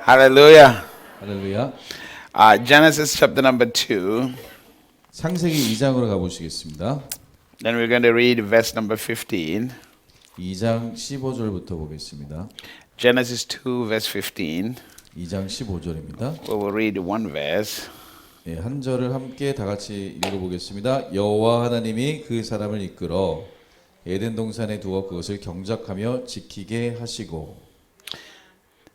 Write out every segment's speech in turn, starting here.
Hallelujah. 할렐루야. Genesis chapter number 2. 창세기 2장으로 가보시겠습니다. Then we're going to read verse number 15. 2장 15절부터 보겠습니다. Genesis 2 verse 15. 2장 15절입니다. We will read one verse. 네, 한 절을 함께 다 같이 읽어보겠습니다. 여호와 하나님이 그 사람을 이끌어 에덴 동산에 두어 그것을 경작하며 지키게 하시고.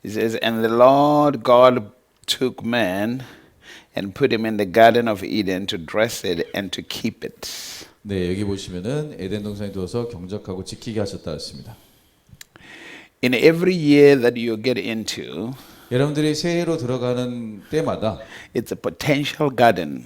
It says, And the Lord God took man and put him in the garden of Eden to dress it and to keep it. 네, 여기 보시면은 에덴 동산에 두어서 경작하고 지키게 하셨다 했습니다. In every year that you get into, 여러분들이 새해로 들어가는 때마다 it's a potential garden.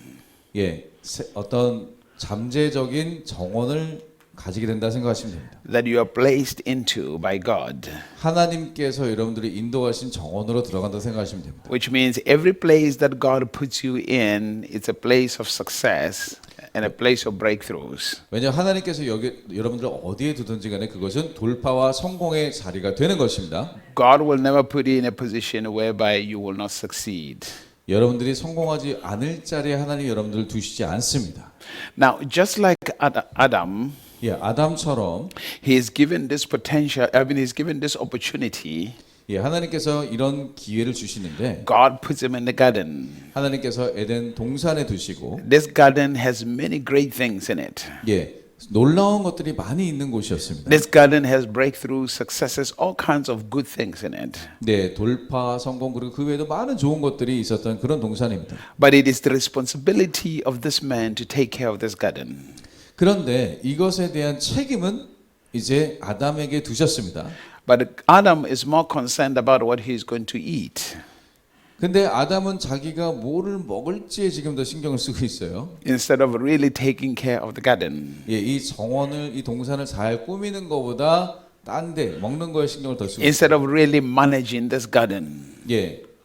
어떤 잠재적인 정원을 가지게 된다 생각하시면 됩니다. That you are placed into by God. 하나님께서 여러분들이 인도하신 정원으로 들어간다 생각하시면 됩니다. Which means every place that God puts you in, it's a place of success and a place of breakthroughs. 왜냐하면 하나님께서 여러분들을 어디에 두든지 간에 그것은 돌파와 성공의 자리가 되는 것입니다. God will never put you in a position whereby you will not succeed. 여러분들이 성공하지 않을 자리에 하나님 여러분들을 두시지 않습니다. Now, just like Adam, 아담처럼 he is given this potential, he's given this opportunity. 하나님께서 이런 기회를 주시는데 God puts him in the garden. 하나님께서 에덴 동산에 두시고 This garden has many great things in it. 놀라운 것들이 많이 있는 곳이었습니다. This garden has breakthrough, successes, all kinds of good things in it. 돌파, 성공 그리고 그 외에도 많은 좋은 것들이 있었던 그런 동산입니다. But it is the responsibility of this man to take care of this garden. 그런데 이것에 대한 책임은 이제 아담에게 두셨습니다. But Adam is more concerned about what he is going to eat. 근데 아담은 자기가 뭐를 먹을지에 지금 더 신경을 쓰고 있어요. Instead of really taking care of the garden. 이 정원을 이 동산을 잘 꾸미는 것보다 딴 데 먹는 거에 신경을 더 쓰고 있어요. Instead of really managing this garden.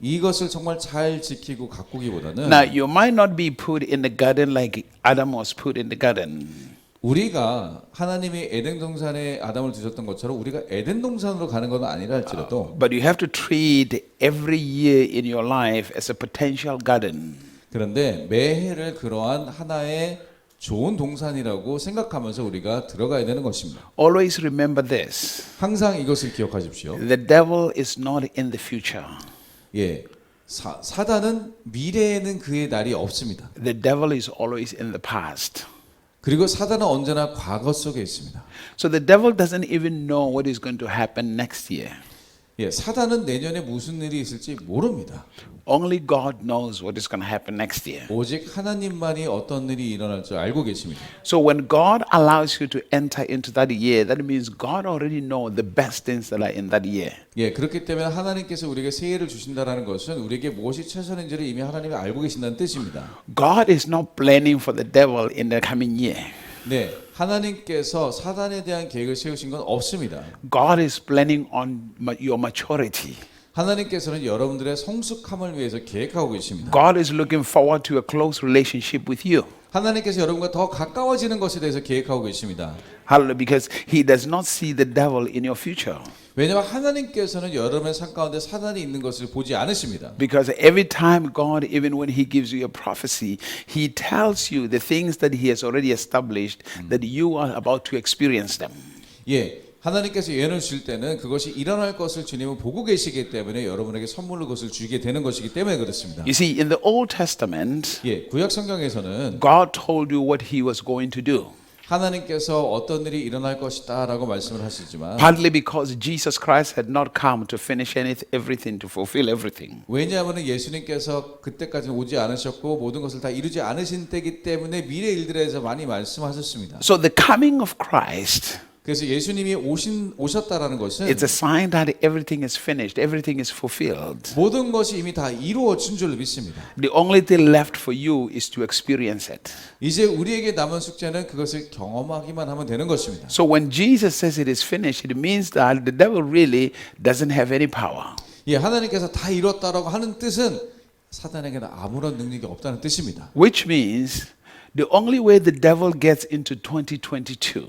이것을 정말 잘 지키고 가꾸기보다는 Now you might not be put in the garden like Adam was put in the garden. 우리가 하나님이 에덴 동산에 아담을 두셨던 것처럼 우리가 에덴 동산으로 가는 건 아니라 할지라도 But you have to treat every year in your life as a potential garden. 그런데 매해를 그러한 하나의 좋은 동산이라고 생각하면서 우리가 들어가야 되는 것입니다. Always remember this. 항상 이것을 기억하십시오. The devil is not in the future. 사단은 미래에는 그의 날이 없습니다. The devil is always in the past. 그리고 사단은 언제나 과거 속에 있습니다. So the devil doesn't even know what is going to happen next year. 사단은 내년에 무슨 일이 있을지 모릅니다. Only God knows what is going to happen next year. 오직 하나님만이 어떤 일이 일어날 줄 알고 계십니다. So when God allows you to enter into that year, that means God already knows the best things that are in that year. 그렇기 때문에 하나님께서 우리에게 새해를 주신다라는 것은 우리에게 무엇이 최선인지를 이미 하나님이 알고 계신다는 뜻입니다. God is not planning for the devil in the coming year. 하나님께서 사단에 대한 계획을 세우신 건 없습니다. God is planning on your maturity. 하나님께서는 여러분들의 성숙함을 위해서 계획하고 계십니다. God is looking forward to a close relationship with you. 하나님께서 여러분과 더 가까워지는 것에 대해서 계획하고 계십니다. Hallelujah, because He does not see the devil in your future. 왜냐하면 하나님께서는 여러분의 삶 가운데 사단이 있는 것을 보지 않으십니다. Because every time God, even when He gives you a prophecy, He tells you the things that He has already established that you are about to experience them. 하나님께서 예언을 주실 때는 그것이 일어날 것을 주님은 보고 계시기 때문에 여러분에게 선물로 그것을 주게 되는 것이기 때문에 그렇습니다. You see, in the Old Testament, 구약 성경에서는 God told you what He was going to do. 하나님께서 어떤 일이 일어날 것이다라고 말씀을 하시지만 Partly because Jesus Christ had not come to finish everything, to fulfill everything. 왜냐하면 예수님께서 그때까지는 오지 않으셨고 모든 것을 다 이루지 않으신 때이기 때문에 미래 일들에 대해서 많이 말씀하셨습니다. So the coming of Christ, 그래서 예수님이 오셨다라는 것은 it's a sign that everything is finished, everything is fulfilled. 모든 것이 이미 다 이루어진 줄 믿습니다. The only thing left for you is to experience it. 이제 우리에게 남은 숙제는 그것을 경험하기만 하면 되는 것입니다. So when Jesus says it is finished, it means that the devil really doesn't have any power. 하나님께서 다 이뤘다라고 하는 뜻은 사단에게는 아무런 능력이 없다는 뜻입니다. Which means the only way the devil gets into 2022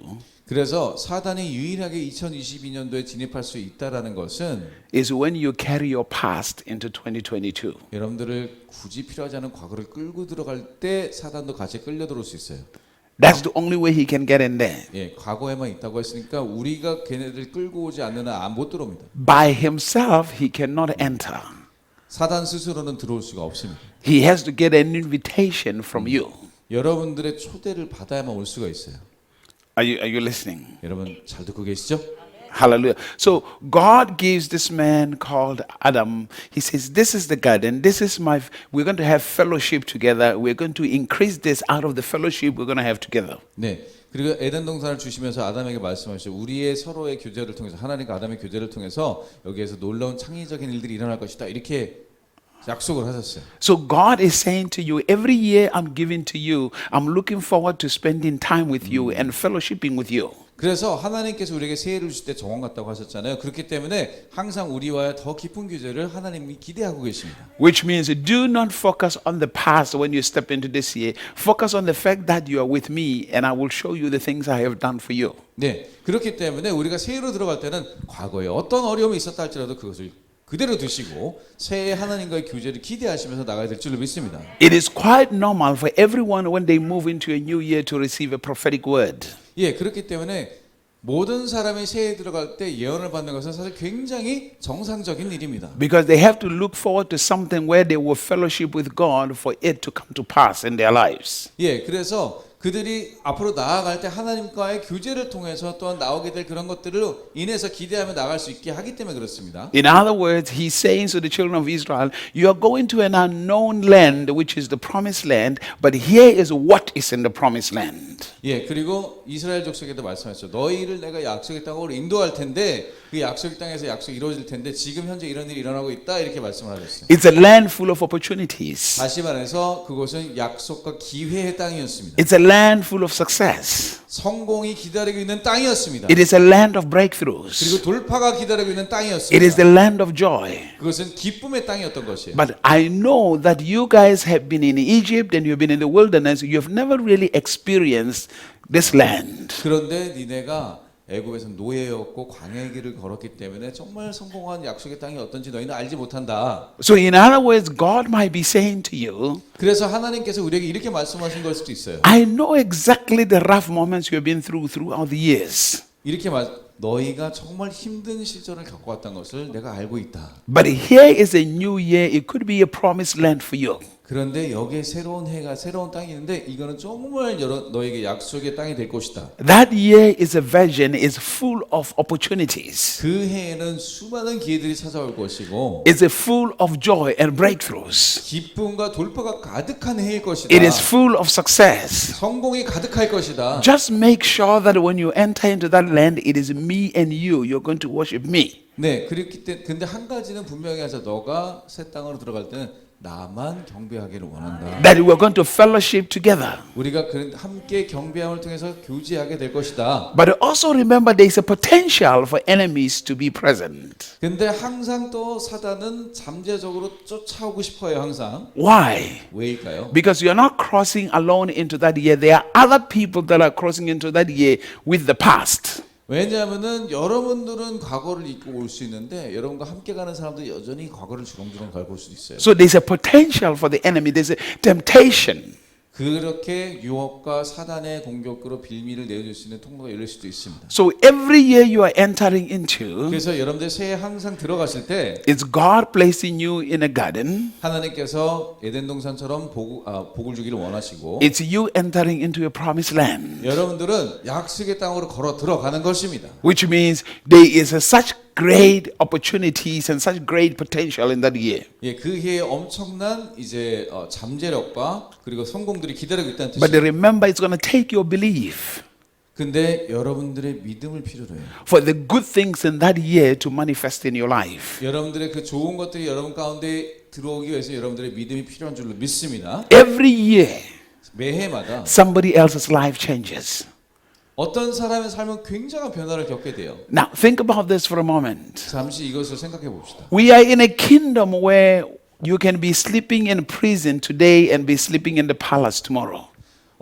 그래서 사단이 유일하게 2022년도에 진입할 수 있다라는 것은 is when you carry your past into 2022. 여러분들을 굳이 필요하지 않은 과거를 끌고 들어갈 때 사단도 같이 끌려 들어올 수 있어요. That's the only way he can get in there. 예, 과거에만 있다고 했으니까 우리가 걔네들 끌고 오지 않는 한 못 들어옵니다. By himself, he cannot enter. 사단 스스로는 들어올 수가 없습니다. He has to get an invitation from you. 여러분들의 초대를 받아야만 올 수가 있어요. Are you listening? 여러분 잘 듣고 계시죠? Hallelujah. So God gives this man called Adam, he says, this is the garden, this is we're going to have fellowship together. We're going to increase this out of the fellowship we're going to have together. 네. 그리고 에덴 동산을 주시면서 아담에게 말씀하시죠. 우리의 서로의 교제를 통해서 하나님과 아담의 교제를 통해서 여기에서 놀라운 창의적인 일들이 일어날 것이다. 이렇게 약속을 하셨어요. So God is saying to you, every year I'm giving to you, I'm looking forward to spending time with you and fellowshipping with you. 그래서 하나님께서 우리에게 새해를 주실 때 정원 같다고 하셨잖아요. 그렇기 때문에 항상 우리와의 더 깊은 교제를 하나님이 기대하고 계십니다. Which means do not focus on the past when you step into this year. Focus on the fact that you are with me and I will show you the things I have done for you. 네, 그렇기 때문에 우리가 새해로 들어갈 때는 과거에 어떤 어려움이 있었다 할지라도 그것을 그대로 두시고 새해 하나님과의 교제를 기대하시면서 나가야 될 줄로 믿습니다. It is quite normal for everyone when they move into a new year to receive a prophetic word. 예, 그렇기 때문에 모든 사람이 새해에 들어갈 때 예언을 받는 것은 사실 굉장히 정상적인 일입니다. Because they have to look forward to something where they will fellowship with God for it to come to pass in their lives. 예, 그래서 그들이 앞으로 나아갈 때 하나님과의 교제를 통해서 또한 나오게 될 그런 것들을 인해서 기대하며 나갈 수 있게 하기 때문에 그렇습니다. In other words, he's saying to the children of Israel, you are going to an unknown land, which is the promised land, but here is what is in the promised land. 예, 그리고 이스라엘 족속에도 말씀하셨죠. 너희를 내가 약속의 땅으로 인도할 텐데 그 약속의 땅에서 약속이 이루어질 텐데 지금 현재 이런 일이 일어나고 있다 이렇게 말씀을 하셨어요. It's a land full of opportunities. 다시 말해서 그곳은 약속과 기회의 땅이었습니다. It's a land full of success. 성공이 기다리고 있는 땅이었습니다. It is a land of breakthroughs. 그리고 돌파가 기다리고 있는 땅이었습니다. It is the land of joy. 그것은 기쁨의 땅이었던 것이에요. But I know that you guys have been in Egypt and you've been in the wilderness. You have never really experienced this land. 그런데 니네가 애굽에서 노예였고 광야의 길을 걸었기 때문에 정말 성공한 약속의 땅이 어떤지 너희는 알지 못한다. So in other words, God might be saying to you, 그래서 하나님께서 우리에게 이렇게 말씀하신 걸 수도 있어요. I know exactly the rough moments you have been throughout the years. 이렇게 너희가 정말 힘든 시절을 겪어왔던 것을 내가 알고 있다. But here is a new year. It could be a promised land for you. 그런데 여기에 새로운 해가 새로운 땅이 있는데 이거는 정말 너에게 약속의 땅이 될 것이다. That year is a vision, is full of opportunities. 그 해에는 수많은 기회들이 찾아올 것이고 It's full of joy and breakthroughs. 기쁨과 돌파가 가득한 해일 것이다. It is full of success. 성공이 가득할 것이다. Just make sure that when you enter into that land, it is me and you. You're going to worship me. 네, 그렇기 때문에 근데 한 가지는 분명히 하자. 너가 새 땅으로 들어갈 때는 나만 경배하기를 원한다. That we're going to fellowship together. 우리가 함께 경배함을 통해서 교제하게 될 것이다. But also remember there is a potential for enemies to be present. 근데 항상 또 사단은 잠재적으로 쫓아오고 싶어요, 항상. Why? 왜일까요? Because you're not crossing alone into that year. There are other people that are crossing into that year with the past. 왜냐하면은 여러분들은 과거를 잊고 올 수 있는데 여러분과 함께 가는 사람도 여전히 과거를 주렁주렁 밟고 올 수도 있어요. So there's a potential for the enemy. There's a temptation. 그렇게 유혹과 사단의 공격으로 빌미를 내줄 수 있는 통로가 열릴 수도 있습니다. So every year you are entering into, 그래서 여러분들 새해 항상 들어가실 때 it's God placing you in a garden. 하나님께서 에덴 동산처럼 복을 주기를 원하시고 It's you entering into a promised land. 여러분들은 약속의 땅으로 걸어 들어가는 것입니다. Which means there is such great opportunities and such great potential in that year. 예, 그 해에 엄청난 이제 잠재력과 그리고 성공들이 기다리고 있다는 But 뜻이에요. remember, it's going to take your belief 근데 여러분들의 믿음을 필요로 해요. for the good things in that year to manifest in your life. 여러분들의 그 좋은 것들이 여러분 가운데 들어오기 위해서 여러분들의 믿음이 필요한 줄로 믿습니다. Every year, 매해마다 somebody else's life changes. 어떤 사람의 삶은 굉장한 변화를 겪게 돼요. Now, think about this for a moment. 잠시 이것을 생각해 봅시다. We are in a kingdom where you can be sleeping in prison today and be sleeping in the palace tomorrow.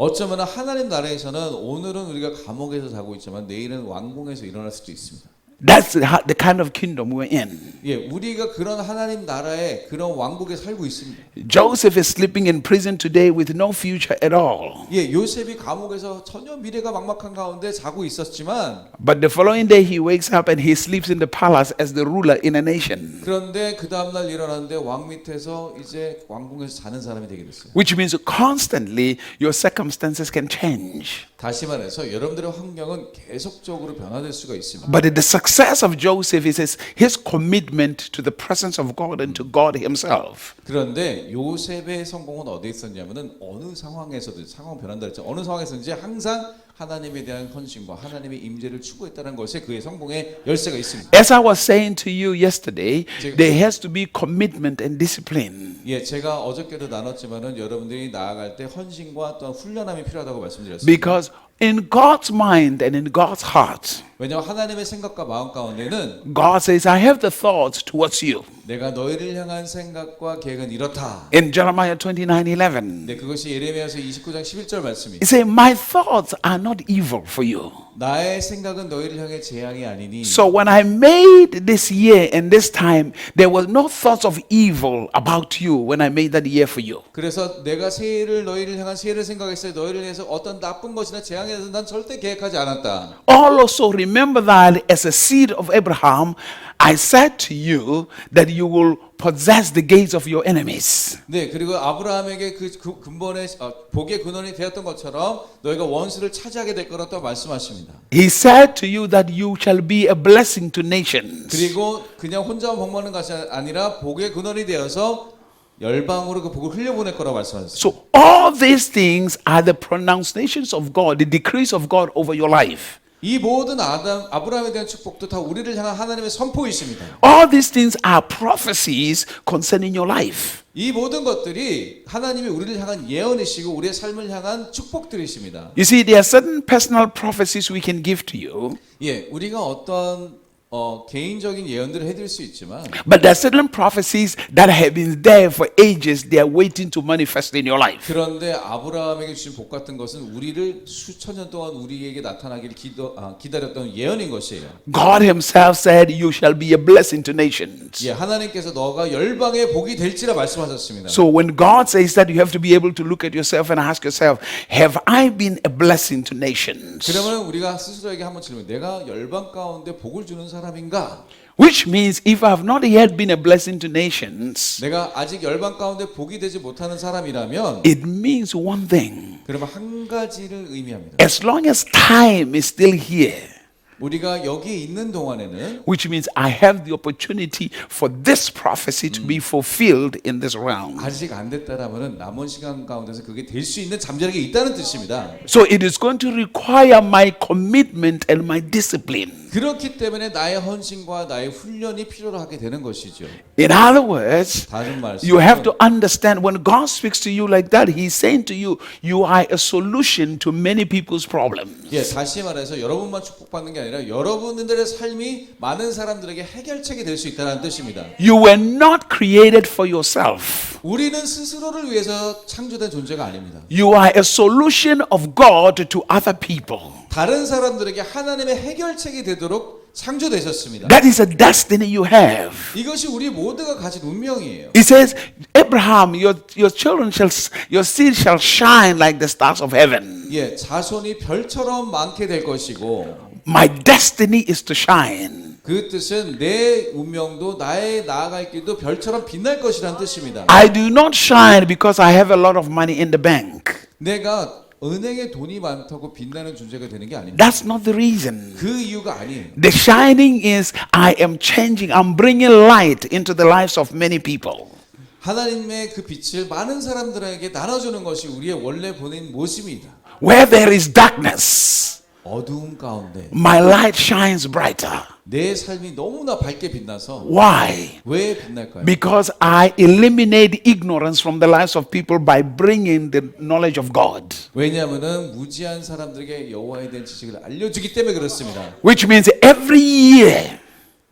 어쩌면 하나님 나라에서는 오늘은 우리가 감옥에서 자고 있지만 내일은 왕궁에서 일어날 수도 있습니다. That's the kind of kingdom we're in. 예, 우리가 그런 하나님 나라의 그런 왕국에 살고 있습니다. Joseph is sleeping in prison today with no future at all. 예, 요셉이 감옥에서 전혀 미래가 막막한 가운데 자고 있었지만 But the following day he wakes up and he sleeps in the palace as the ruler in a nation. 그런데 그 다음 날 일어났는데 왕 밑에서 이제 왕궁에서 자는 사람이 되게 됐어요. Which means constantly your circumstances can change. 다시 말해서 여러분들의 환경은 계속적으로 변화될 수가 있습니다. But the success of Joseph is his commitment to the presence of God and to God himself. 그런데 요셉의 성공은 어디에 있었냐면은 어느 상황에서도 상황 변한다 했죠. 어느 상황에서든지 항상 하나님에 대한 헌신과 하나님의 임재를 추구했다는 것에 그의 성공의 열쇠가 있습니다. As I was saying to you yesterday, there has to be commitment and discipline. 예, 제가 어저께도 나눴지만은 여러분들이 나아갈 때 헌신과 또한 훈련함이 필요하다고 말씀드렸습니다. Because in God's mind and in God's heart, 왜냐하면 하나님의 생각과 마음 가운데는 God says, I have the thoughts towards you. 내가 너희를 향한 생각과 계획은 이렇다. In Jeremiah 29:11, 네, 그것이 예레미야서 29장 11절 말씀이에요. he said, my thoughts are not evil for you. 나의 생각은 너희를 향해 재앙이 아니니. So when I made this year and this time, there was no thoughts of evil about you when I made that year for you. 그래서 내가 새해를 너희를 향한 새해를 생각했어요. 너희를 위해서 어떤 나쁜 것이나 재앙에 대해서 난 절대 계획하지 않았다. Also remember that as a seed of Abraham, I said to you that you will possess the gates of your enemies. 네, 그리고 아브라함에게 그 근본의 복의 근원이 되었던 것처럼 너희가 원수를 차지하게 될 거라 또 말씀하십니다. He said to you that you shall be a blessing to nations. 그리고 그냥 혼자 복 먹는 것이 아니라 복의 근원이 되어서 열방으로 그 복을 흘려보낼 거라고 말씀하셨어요. So all these things are the pronunciations of God, the decrees of God over your life. 이 모든 아브라함에 대한 축복도 다 우리를 향한 하나님의 선포이십니다. All these things are prophecies concerning your life. 이 모든 것들이 하나님이 우리를 향한 예언이시고 우리의 삶을 향한 축복들이십니다. You see, there are certain personal prophecies we can give to you, 예, 우리가 어떤 개인적인 예언들을 해드릴 수 있지만 but there are certain prophecies that have been there for ages. They are waiting to manifest in your life. 그런데 아브라함에게 주신 복 같은 것은 우리를 수천 년 동안 우리에게 나타나기를 기다렸던 예언인 것이에요. God himself said, you shall be a blessing to nations. 예, 하나님께서 너가 열방의 복이 될지라 말씀하셨습니다. So when God says that, you have to be able to look at yourself and ask yourself, have I been a blessing to nations? 그러면 우리가 스스로에게 한번 질문, 내가 열방 가운데 복을 주는 사람인가? Which means if I have not yet been a blessing to nations, 내가 아직 열방 가운데 복이 되지 못하는 사람이라면 it means one thing. 그러면 한 가지를 의미합니다. As long as time is still here, 우리가 여기에 있는 동안에는 which means I have the opportunity for this prophecy to be fulfilled in this realm. 아직 안 됐다라면은 남은 시간 가운데서 그게 될 수 있는 잠재력이 있다는 뜻입니다. So it is going to require my commitment and my discipline. 그렇기 때문에 나의 헌신과 나의 훈련이 필요로 하게 되는 것이죠. In other words, 다른 말씀. you have to understand when God speaks to you like that, He's saying to you, you are a solution to many people's problems. 예, 다시 말해서 여러분만 축복받는 게 아니라 여러분들의 삶이 많은 사람들에게 해결책이 될 수 있다는 뜻입니다. You were not created for yourself. 우리는 스스로를 위해서 창조된 존재가 아닙니다. You are a solution of God to other people. 다른 사람들에게 하나님의 해결책이 되도록 창조되셨습니다. That is a destiny you have. 이것이 우리 모두가 가진 운명이에요. It says, Abraham, your children your seed shall shine like the stars of heaven. 예, 자손이 별처럼 많게 될 것이고 My destiny is to shine. 그 뜻은 내 운명도 나의 나아갈 길도 별처럼 빛날 것이라는 뜻입니다. I do not shine because I have a lot of money in the bank. 내가 은행에 돈이 많다고 빛나는 존재가 되는 게 아닙니다. That's not the reason. 그 이유가 아니에요. The shining is I am changing, I'm bringing light into the lives of many people. 하나님의 그 빛을 많은 사람들에게 나눠주는 것이 우리의 원래 본인 모습입니다. Where there is darkness, 어두움 가운데 my light shines brighter. 내 삶이 너무나 밝게 빛나서 Why? 왜 빛날까요? Because I eliminate ignorance from the lives of people by bringing the knowledge of God. 왜냐하면은 무지한 사람들에게 여호와에 대한 지식을 알려주기 때문에 그렇습니다. Which means every year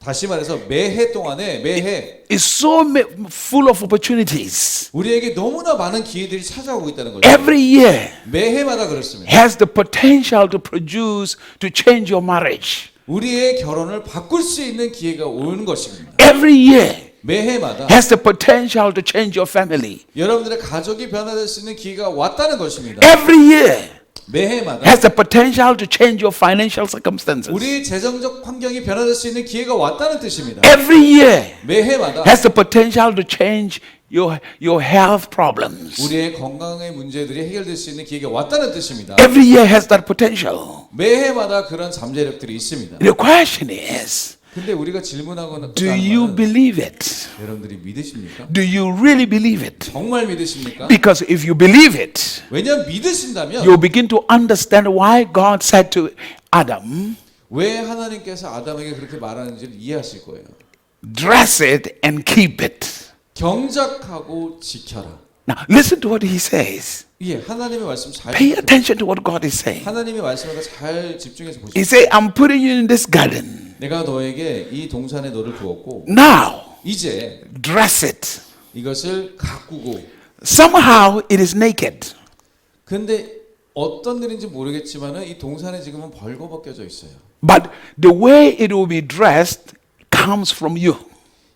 다시 말해서 매해 동안에 매해 is so full of opportunities. 우리에게 너무나 많은 기회들이 찾아오고 있다는 거죠. Every year 매해마다 그렇습니다. has the potential to produce, to change your marriage. 우리의 결혼을 바꿀 수 있는 기회가 오는 것입니다. Every year 매해마다 has the potential to change your family. 여러분들의 가족이 변화될 수 있는 기회가 왔다는 것입니다. Every year 매해마다 has the potential to change your financial circumstances. 우리 재정적 환경이 변화될 수 있는 기회가 왔다는 뜻입니다. Every year 매해마다 has the potential to change your health problems. 우리의 건강의 문제들이 해결될 수 있는 기회가 왔다는 뜻입니다. Every year has that potential. 매해마다 그런 잠재력들이 있습니다. The question is, 근데 우리가 질문하거나 do you believe it? 여러분들이 믿으십니까? Do you really believe it? 정말 믿으십니까? Because if you believe it, 왜냐하면 믿으신다면 you begin to understand why God said to Adam, 왜 하나님께서 아담에게 그렇게 말하는지를 이해하실 거예요. dress it and keep it. 경작하고 지켜라. Now, listen to what he says. 예, 하나님의 말씀 잘 Pay attention to what God is saying. 하나님의 말씀에 잘 집중해서 He 보십시오. says, I'm putting you in this garden. 내가 너에게 이 동산에 너를 두었고 Now, 이제 dress it. 이것을 가꾸고 Somehow it is naked. 근데 어떤 일인지 모르겠지만은 이 동산에 지금은 벌거벗겨져 있어요. But the way it will be dressed comes from you.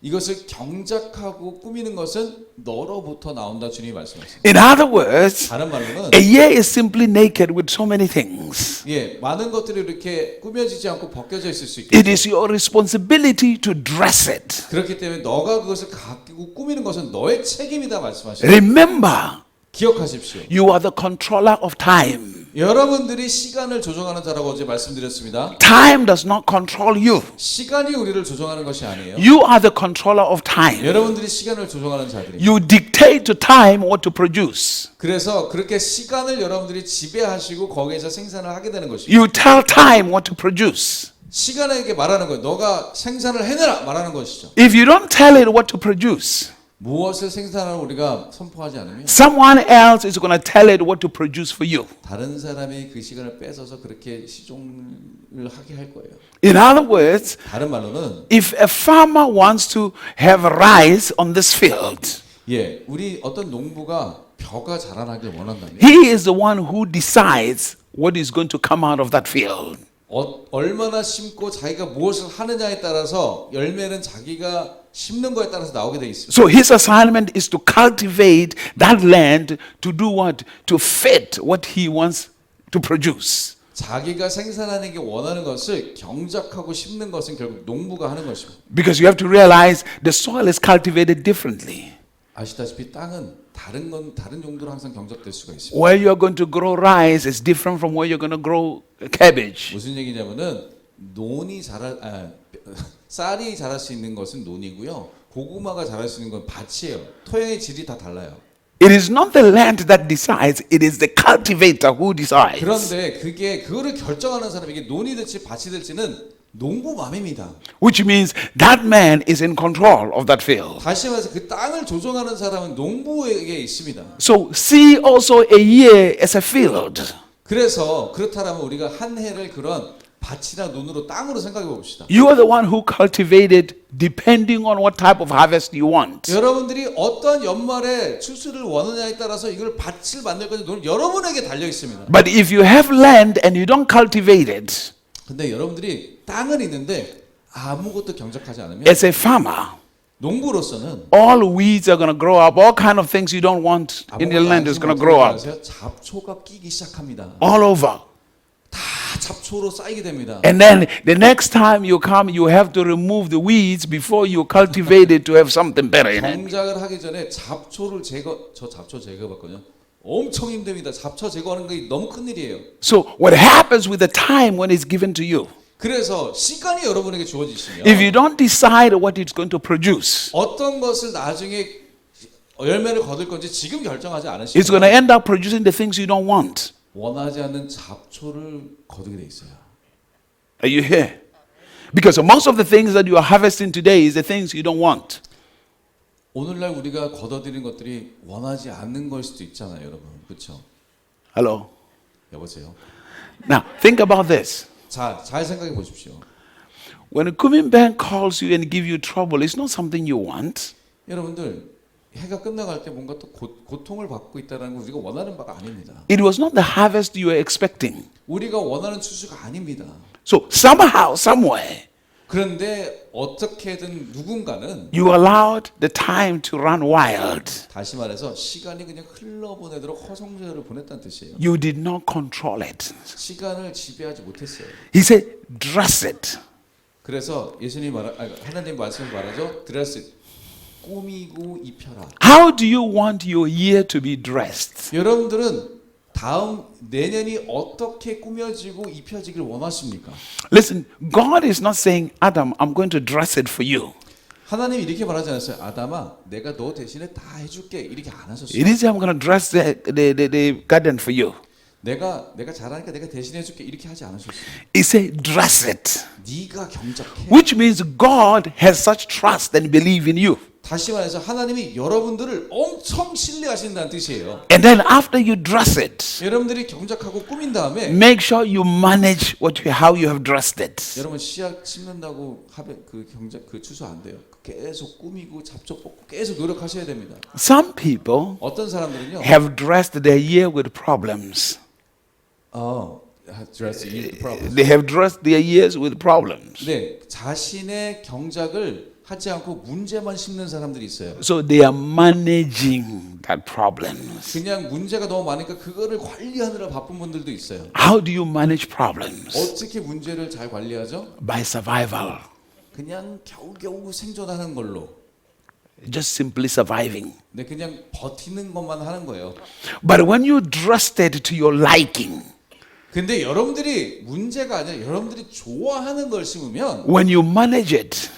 이것을 경작하고 꾸미는 것은 너로부터 나온다 주님이 말씀하셨습니다. In other words, 다른 말로는 a year is simply naked with so many things. 예, 많은 것들이 이렇게 꾸며지지 않고 벗겨져 있을 수 It 있겠죠. is your responsibility to dress it. 그렇기 때문에 너가 그것을 가꾸고 꾸미는 것은 너의 책임이다 말씀하셨어요. Remember, 기억하십시오. you are the controller of time. 여러분들이 시간을 조정하는 자라고 어제 말씀드렸습니다. Time does not control you. 시간이 우리를 조정하는 것이 아니에요. You are the controller of time. 여러분들이 시간을 조정하는 자들입니다. You dictate to time what to produce. 그래서 그렇게 시간을 여러분들이 지배하시고 거기에서 생산을 하게 되는 것입니다. You tell time what to produce. 시간에게 말하는 거예요. 너가 생산을 해내라 말하는 것이죠. If you don't tell it what to produce, 무엇을 생산하는 우리가 선포하지 않으면 someone else is going to tell it what to produce for you. 다른 사람이 그 시간을 뺏어서 그렇게 시종을 하게 할 거예요. In other words, 다른 말로는 if a farmer wants to have rice on this field, 예, 우리 어떤 농부가 벼가 자라나길 원한다면 he is the one who decides what is going to come out of that field. 얼마나 심고 자기가 무엇을 하느냐에 따라서 열매는 자기가 심는 거에 따라서 나오게 돼 있습니다. So his assignment is to cultivate that land to do what? To fit what he wants to produce. 자기가 생산하는 게 원하는 것을 경작하고 심는 것은 결국 농부가 하는 것입니다. Because you have to realize the soil is cultivated differently. 아시다시피 땅은 다른 용도로 항상 경작될 수가 있습니다. Where you're going to grow rice is different from where you're going to grow cabbage. 무슨 얘기냐면은 쌀이 자랄 수 있는 것은 논이고요. 고구마가 자랄 수 있는 건 밭이에요. 토양의 질이 다 달라요. It is not the land that decides, it is the cultivator who decides. 그런데 그거를 결정하는 사람이 이게 논이 될지 밭이 될지는 농부 맘입니다. Which means that man is in control of that field. 다시 말해서 그 땅을 조종하는 사람은 농부에게 있습니다. So see also a year as a field. 그래서 그렇다면 우리가 한 해를 그런 밭이나 논으로 땅으로 생각해 봅시다. You are the one who cultivated depending on what type of harvest you want. 여러분들이 어떤 연말에 추수를 원하냐에 따라서 이걸 밭을 만들 건지 논 여러분에게 달려 있습니다. But if you have land and you don't cultivate it, 근데 여러분들이 땅은 있는데 아무것도 경작하지 않으면 as a farmer, 농부로서는 all weeds are going to grow up. All kind of things you don't want in your land is going to grow up 잡초가 끼기 시작합니다. all over. 다 잡초로 쌓이게 됩니다. And then the next time you come, you have to remove the weeds before you cultivate it to have something better in it. 경작을 하기 전에 잡초 제거했거든요. 엄청 힘듭니다. 잡초 제거하는 게 너무 큰 일이에요. So what happens with the time when it's given to you? 그래서 시간이 여러분에게 주어지시면 If you don't decide what it's going to produce, 어떤 것을 나중에 열매를 거둘 건지 지금 결정하지 it's going to 않으시면 end up producing the things you don't want. 원하지 않는 잡초를 거두게 돼 있어요. Are you here? Because most of the things that you are harvesting today is the things you don't want. 오늘날 우리가 거둬들인 것들이 원하지 않는 걸 수도 있잖아요, 여러분. 그렇죠? When a Kuminban calls you and give you trouble, it's not something you want. 여러분들 해가 끝나갈 때 뭔가 또 고통을 받고 있다는 건 우리가 원하는 바가 아닙니다. It was not the harvest you were expecting. 우리가 원하는 추수가 아닙니다. So somehow, somewhere, 그런데 어떻게든 누군가는 you allowed the time to run wild. 다시 말해서 시간이 그냥 흘러보내도록 허송세월을 보냈다는 뜻이에요. You did not control it. 시간을 지배하지 못했어요. He said, dress it. 그래서 하나님 말씀을 말하죠. 드레스 꾸미고 입혀라. How do you want your year to be dressed? 여러분들은 다음 내년이 어떻게 꾸며지고 입혀지길 원하십니까? Listen, God is not saying, Adam, I'm going to dress it for you. 하나님이 이렇게 말하지 않았어요. 아담아, 내가 너 대신에 다 해줄게. 이렇게 안 하셨어요. He didn't say, I'm going to dress the garden for you. 내가 잘하니까 내가 대신 해줄게. 이렇게 하지 않으셨어요. He said, dress it. 네가 경작해. Which means God has such trust and believe in you. 다시 말해서 하나님이 여러분들을 엄청 신뢰하신다는 뜻이에요. And then after you dress it, 여러분들이 경작하고 꾸민 다음에 make sure you manage how you have dressed it. 여러분 씨앗 심는다고 그 경작 그 추수 안 돼요. 계속 꾸미고 잡초 뽑고 계속 노력하셔야 됩니다. Some people 어떤 사람들은요. have dressed their year with problems. dress the problem. They have dressed their years with problems. 네, 자신의 경작을 하지 않고 문제만 심는 사람들이 있어요. So they are managing that problems. 그냥 문제가 너무 많으니까 그거를 관리하느라 바쁜 분들도 있어요. How do you manage problems? 어떻게 문제를 잘 관리하죠? By survival. 그냥 겨우겨우 생존하는 걸로. Just simply surviving. 네, 그냥 버티는 것만 하는 거예요. But when you dressed it to your liking, 근데 여러분들이 문제가 아니라 여러분들이 좋아하는 걸 심으면 when you manage it,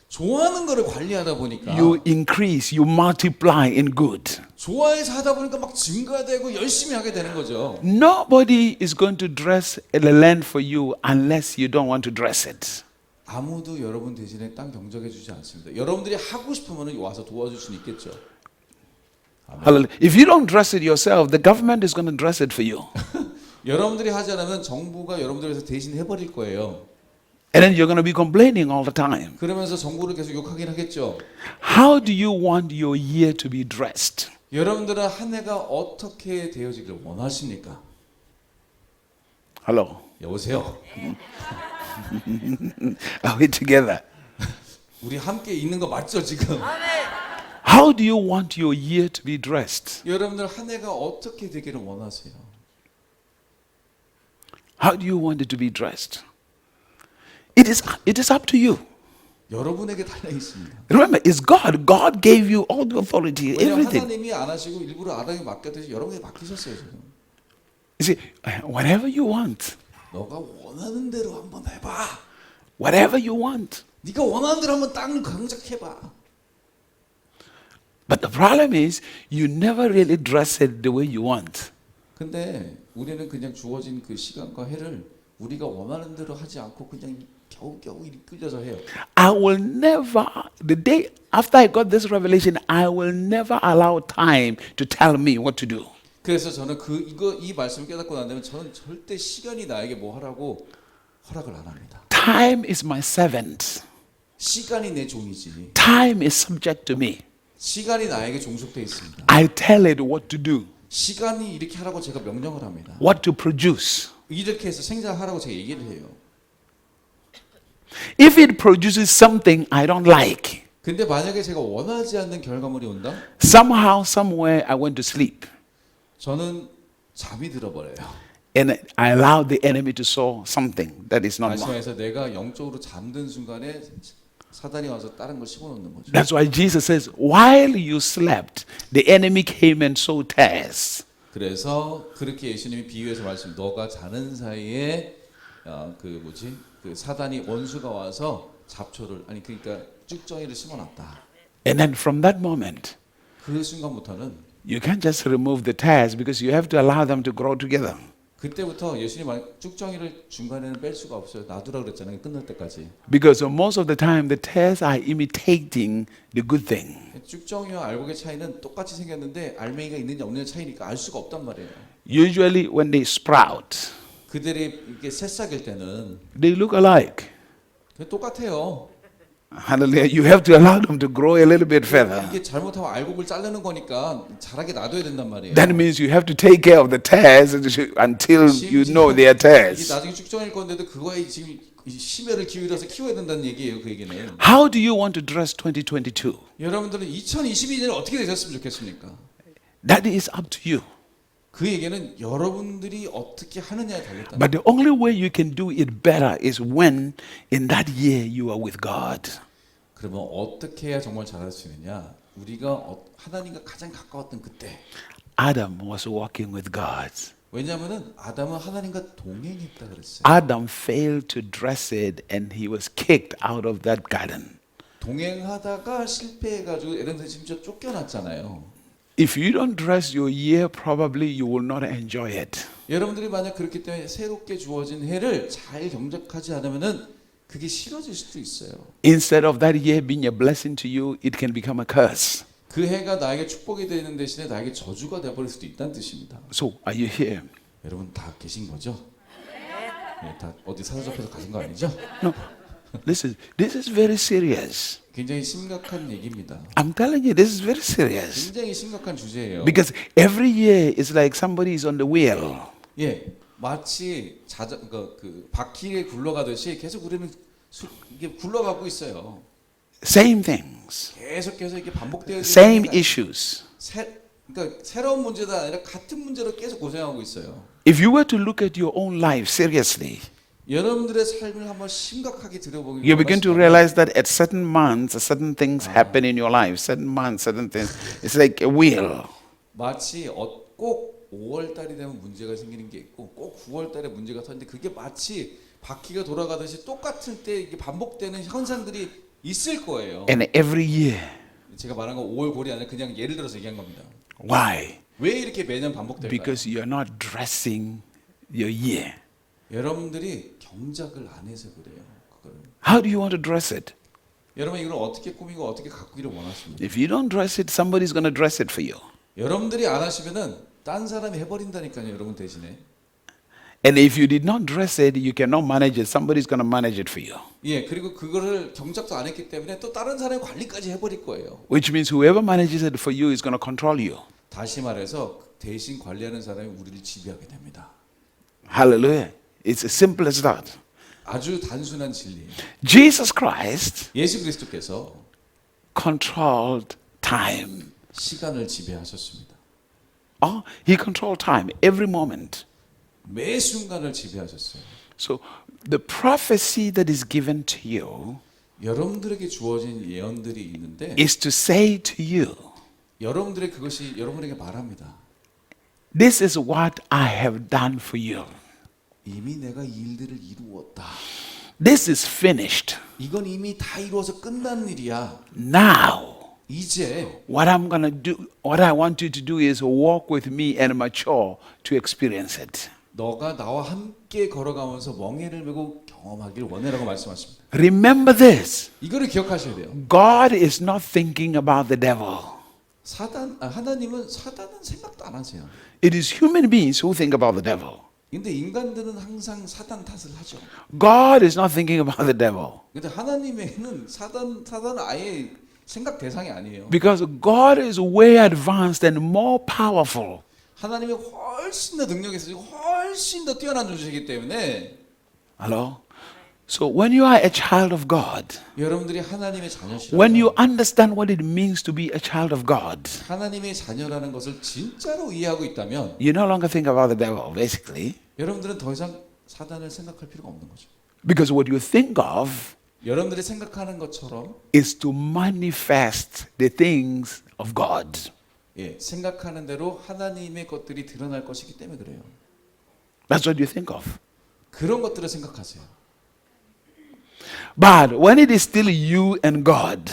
좋아하는 거를 관리하다 보니까 you increase, you multiply in good. 좋아해서 하다 보니까 막 증가되고 열심히 하게 되는 거죠. Nobody is going to dress the land for you unless you don't want to dress it. 아무도 여러분 대신에 땅 경작해 주지 않습니다. 여러분들이 하고 싶으면 와서 도와줄 수는 있겠죠. Hallelujah. If you don't dress it yourself, the government is going to dress it for you. 여러분들이 하지 않으면 정부가 여러분들에서 대신 해버릴 거예요. And then you're going to be complaining all the time. 그러면서 정부를 계속 욕하긴 하겠죠. How do you want your year to be dressed? 여러분들은 한 해가 어떻게 되어지길 원하십니까? Hello. 여보세요. Are we together? 우리 함께 있는 거 맞죠 지금? How do you want your year to be dressed? 여러분들 한 해가 어떻게 되기를 원하세요? How do you want it to be dressed? It is up to you. 여러분에게 달려 있습니다. Remember, it's God. God gave you all the authority, 왜냐하면 everything. 하나님이 안 하시고 일부러 아담에게 맡겼듯이 여러분에게 맡기셨어요 지금. You see, whatever you want, 너가 원하는 대로 한번 해봐. whatever you want. 네가 원하는 대로 한번 땅을 경작해봐. But the problem is, you never really dress it the way you want. 근데 우리는 그냥 주어진 그 시간과 해를 우리가 원하는 대로 하지 않고 그냥 겨우겨우 이끌려서 해요. I will never, the day after I got this revelation, I will never allow time to tell me what to do. 그래서 저는 이 말씀을 깨닫고 난 다음에 저는 절대 시간이 나에게 뭐 하라고 허락을 안 합니다. Time is my servant. 시간이 내 종이지. Time is subject to me. 시간이 나에게 종속돼 있습니다. I tell it what to do, 시간이 이렇게 하라고 제가 명령을 합니다. what to produce. 이렇게 해서 생산하라고 제가 얘기를 해요. If it produces something I don't like, 근데 만약에 제가 원하지 않는 결과물이 온다? somehow, somewhere I went to sleep. 저는 잠이 들어버려요. And I allowed the enemy to sow something that is not 다시 mine. 말해서 내가 영적으로 잠든 순간에 사단이 와서 다른 걸 심어놓는 거죠. That's why Jesus says, while you slept, the enemy came and sowed tares. 그래서 그렇게 예수님이 비유해서 말씀, 너가 자는 사이에 그 사단이 원수가 와서 잡초를 그러니까 쭉정이를 심어놨다. And then from that moment, 그 순간부터는 you can't just remove the tares because you have to allow them to grow together. 그때부터 예수님 쭉정이를 중간에는 뺄 수가 없어요. 놔두라 그랬잖아요. 끝날 때까지. Because most of the time, the tares are imitating the good thing. 쭉정이와 알곡의 차이는 똑같이 생겼는데 알맹이가 있느냐 없느냐 차이니까 알 수가 없단 말이에요. Usually, when they sprout, 그들이 이게 새싹일 때는 they look alike. 똑같아요. Hallelujah. You have to allow them to grow a little bit further. 이게 잘못하면 알곡을 자르는 거니까 자라게 놔둬야 된단 말이에요. That means you have to take care of the tares until you know they are 이게 tares. 나중에 쭉정일 건데도 그거에 지금 심혈을 기울여서 키워야 된다는 얘기예요. 그 얘기는. How do you want to dress 2022? 여러분들은 2022년에 어떻게 되셨으면 좋겠습니까? That is up to you. 그 얘기는 여러분들이 어떻게 하느냐에 달렸다. But the only way you can do it better is when in that year you are with God. 그러면 어떻게 해야 정말 잘할 수 있느냐? 우리가 하나님과 가장 가까웠던 그때. Adam was walking with God. 왜냐하면은 아담은 하나님과 동행했다 그랬어요. Adam failed to dress it and he was kicked out of that garden. 동행하다가 실패해가지고 에덴에서 심지어 쫓겨났잖아요. If you don't dress your year, probably you will not enjoy it. 여러분들이 만약 그렇기 때문에 새롭게 주어진 해를 잘 경작하지 않으면은 그게 싫어질 수도 있어요. Instead of that year being a blessing to you, it can become a curse. 그 해가 나에게 축복이 되는 대신에 나에게 저주가 되어버릴 수도 있다는 뜻입니다. So, are you here? 여러분 다 계신 거죠? 네, 다 어디 사로잡혀서 가신 거 아니죠? No. Listen, this is very serious. 굉장히 심각한 얘기입니다. I'm telling you, this is very serious. 굉장히 심각한 주제예요. Because every year it's like somebody is on the wheel. 예, 마치 그 바퀴에 굴러가듯이 계속 우리는 이게 굴러가고 있어요. Same things, 계속해서 이게 반복되어 있는 same issues. 그러니까 새로운 문제도 아니라 같은 문제로 계속 고생하고 있어요. If you were to look at your own life seriously, 여러분들의 삶을 한번 심각하게 들여보기 you begin to realize that at certain months, certain things happen in your life. Certain months, certain things. It's like a wheel. 마치 꼭 5월 달이 되면 문제가 생기는 게 있고 꼭 9월 달에 문제가 터지는데 그게 마치 바퀴가 돌아가듯이 똑같을 때 이게 반복되는 현상들이 있을 거예요. And every year. 제가 말한 거 5월 골이 아니라 그냥 예를 들어서 얘기한 겁니다. Why? 왜 이렇게 매년 반복될까요? Because you're not dressing your year. 여러분들이 경작을 안 해서 그래요. 그거를. How do you want to dress it? 여러분 이걸 어떻게 꾸미고 어떻게 가꾸기를 원하십니까? If you don't dress it, somebody's going to dress it for you. 여러분들이 안 하시면은 딴 사람이 해버린다니까요. 여러분 대신에. And if you did not dress it, you cannot manage it. Somebody's going to manage it for you. 예, 그리고 그거를 경작도 안 했기 때문에 또 다른 사람이 관리까지 해버릴 거예요. Which means whoever manages it for you is going to control you. 다시 말해서 대신 관리하는 사람이 우리를 지배하게 됩니다. Hallelujah. It's as simple as that. 아주 단순한 진리예요. Jesus Christ 예수 그리스도께서 controlled time. 시간을 지배하셨습니다. Oh, he controlled time every moment. 매 순간을 지배하셨어요. So the prophecy that is given to you 여러분들에게 주어진 예언들이 있는데 is to say to you, 여러분들의 그것이 여러분에게 말합니다. this is what I have done for you. 이미 내가 이 일들을 이루었다. This is finished. 이건 이미 다 이루어서 끝난 일이야. Now, 이제 what I'm going to do, what I want you to do is walk with me and mature to experience it. 너가 나와 함께 걸어가면서 멍에를 메고 경험하기를 원해라고 말씀하십니다. Remember this. 이거를 기억하셔야 돼요. God is not thinking about the devil. 하나님은 사단은 생각도 안 하세요. It is human beings who think about the devil. 근데 인간들은 항상 사단 탓을 하죠. God is not thinking about the devil. 근데 하나님에는 사단은 아예 생각 대상이 아니에요. Because God is way advanced and more powerful. 하나님이 훨씬 더 능력이 있으시고 훨씬 더 뛰어난 존재이기 때문에 Hello? So when you are a child of God, 여러분들이 하나님의 자녀시라면 when you understand what it means to be a child of God, 하나님의 자녀라는 것을 진짜로 이해하고 있다면 you no longer think about the devil, basically. 여러분들은 더 이상 사단을 생각할 필요가 없는 거죠. Because what you think of 여러분들이 생각하는 것처럼 is to manifest the things of God. 예, 생각하는 대로 하나님의 것들이 드러날 것이기 때문에 그래요. That's what you think of. 그런 것들을 생각하세요. But when it is still you and God,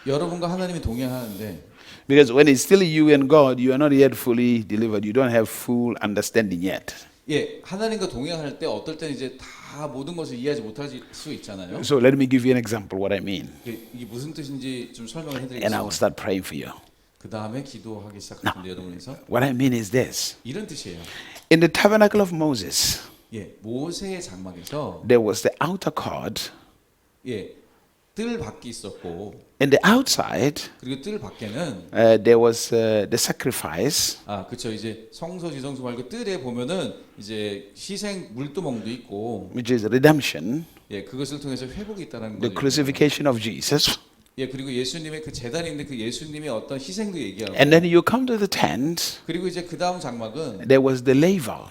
여러분과 하나님이 동행하는데 because when it's still you and God, you are not yet fully delivered. You don't have full understanding yet. 예, 하나님과 동행할 때 어떨 때는 이제 다 모든 것을 이해하지 못할 수 있잖아요. So let me give you an example what I mean. 이게 무슨 뜻인지 좀 설명을 And I 해드리겠습니다. will start praying for you. 그 다음에 기도하기 시작하는데 여러분에서 What I mean is this. 이런 뜻이에요. In the tabernacle of Moses, 예, 모세의 장막에서 there was the outer court 예, 뜰 밖이 있었고 In the outside, 그리고 뜰 밖에는 there was the sacrifice, 그쵸 이제 성소 지성소 말고 뜰에 보면은 이제 희생 물두멍도 있고 which is redemption, 예, 그것을 통해서 회복이 있다는 the 거죠. crucifixion of Jesus. 예, 그리고 예수님의 그 제단인데 그 예수님의 어떤 희생도 얘기하고 And then you come to the tent, 그리고 이제 그 다음 장막은 there was the laver,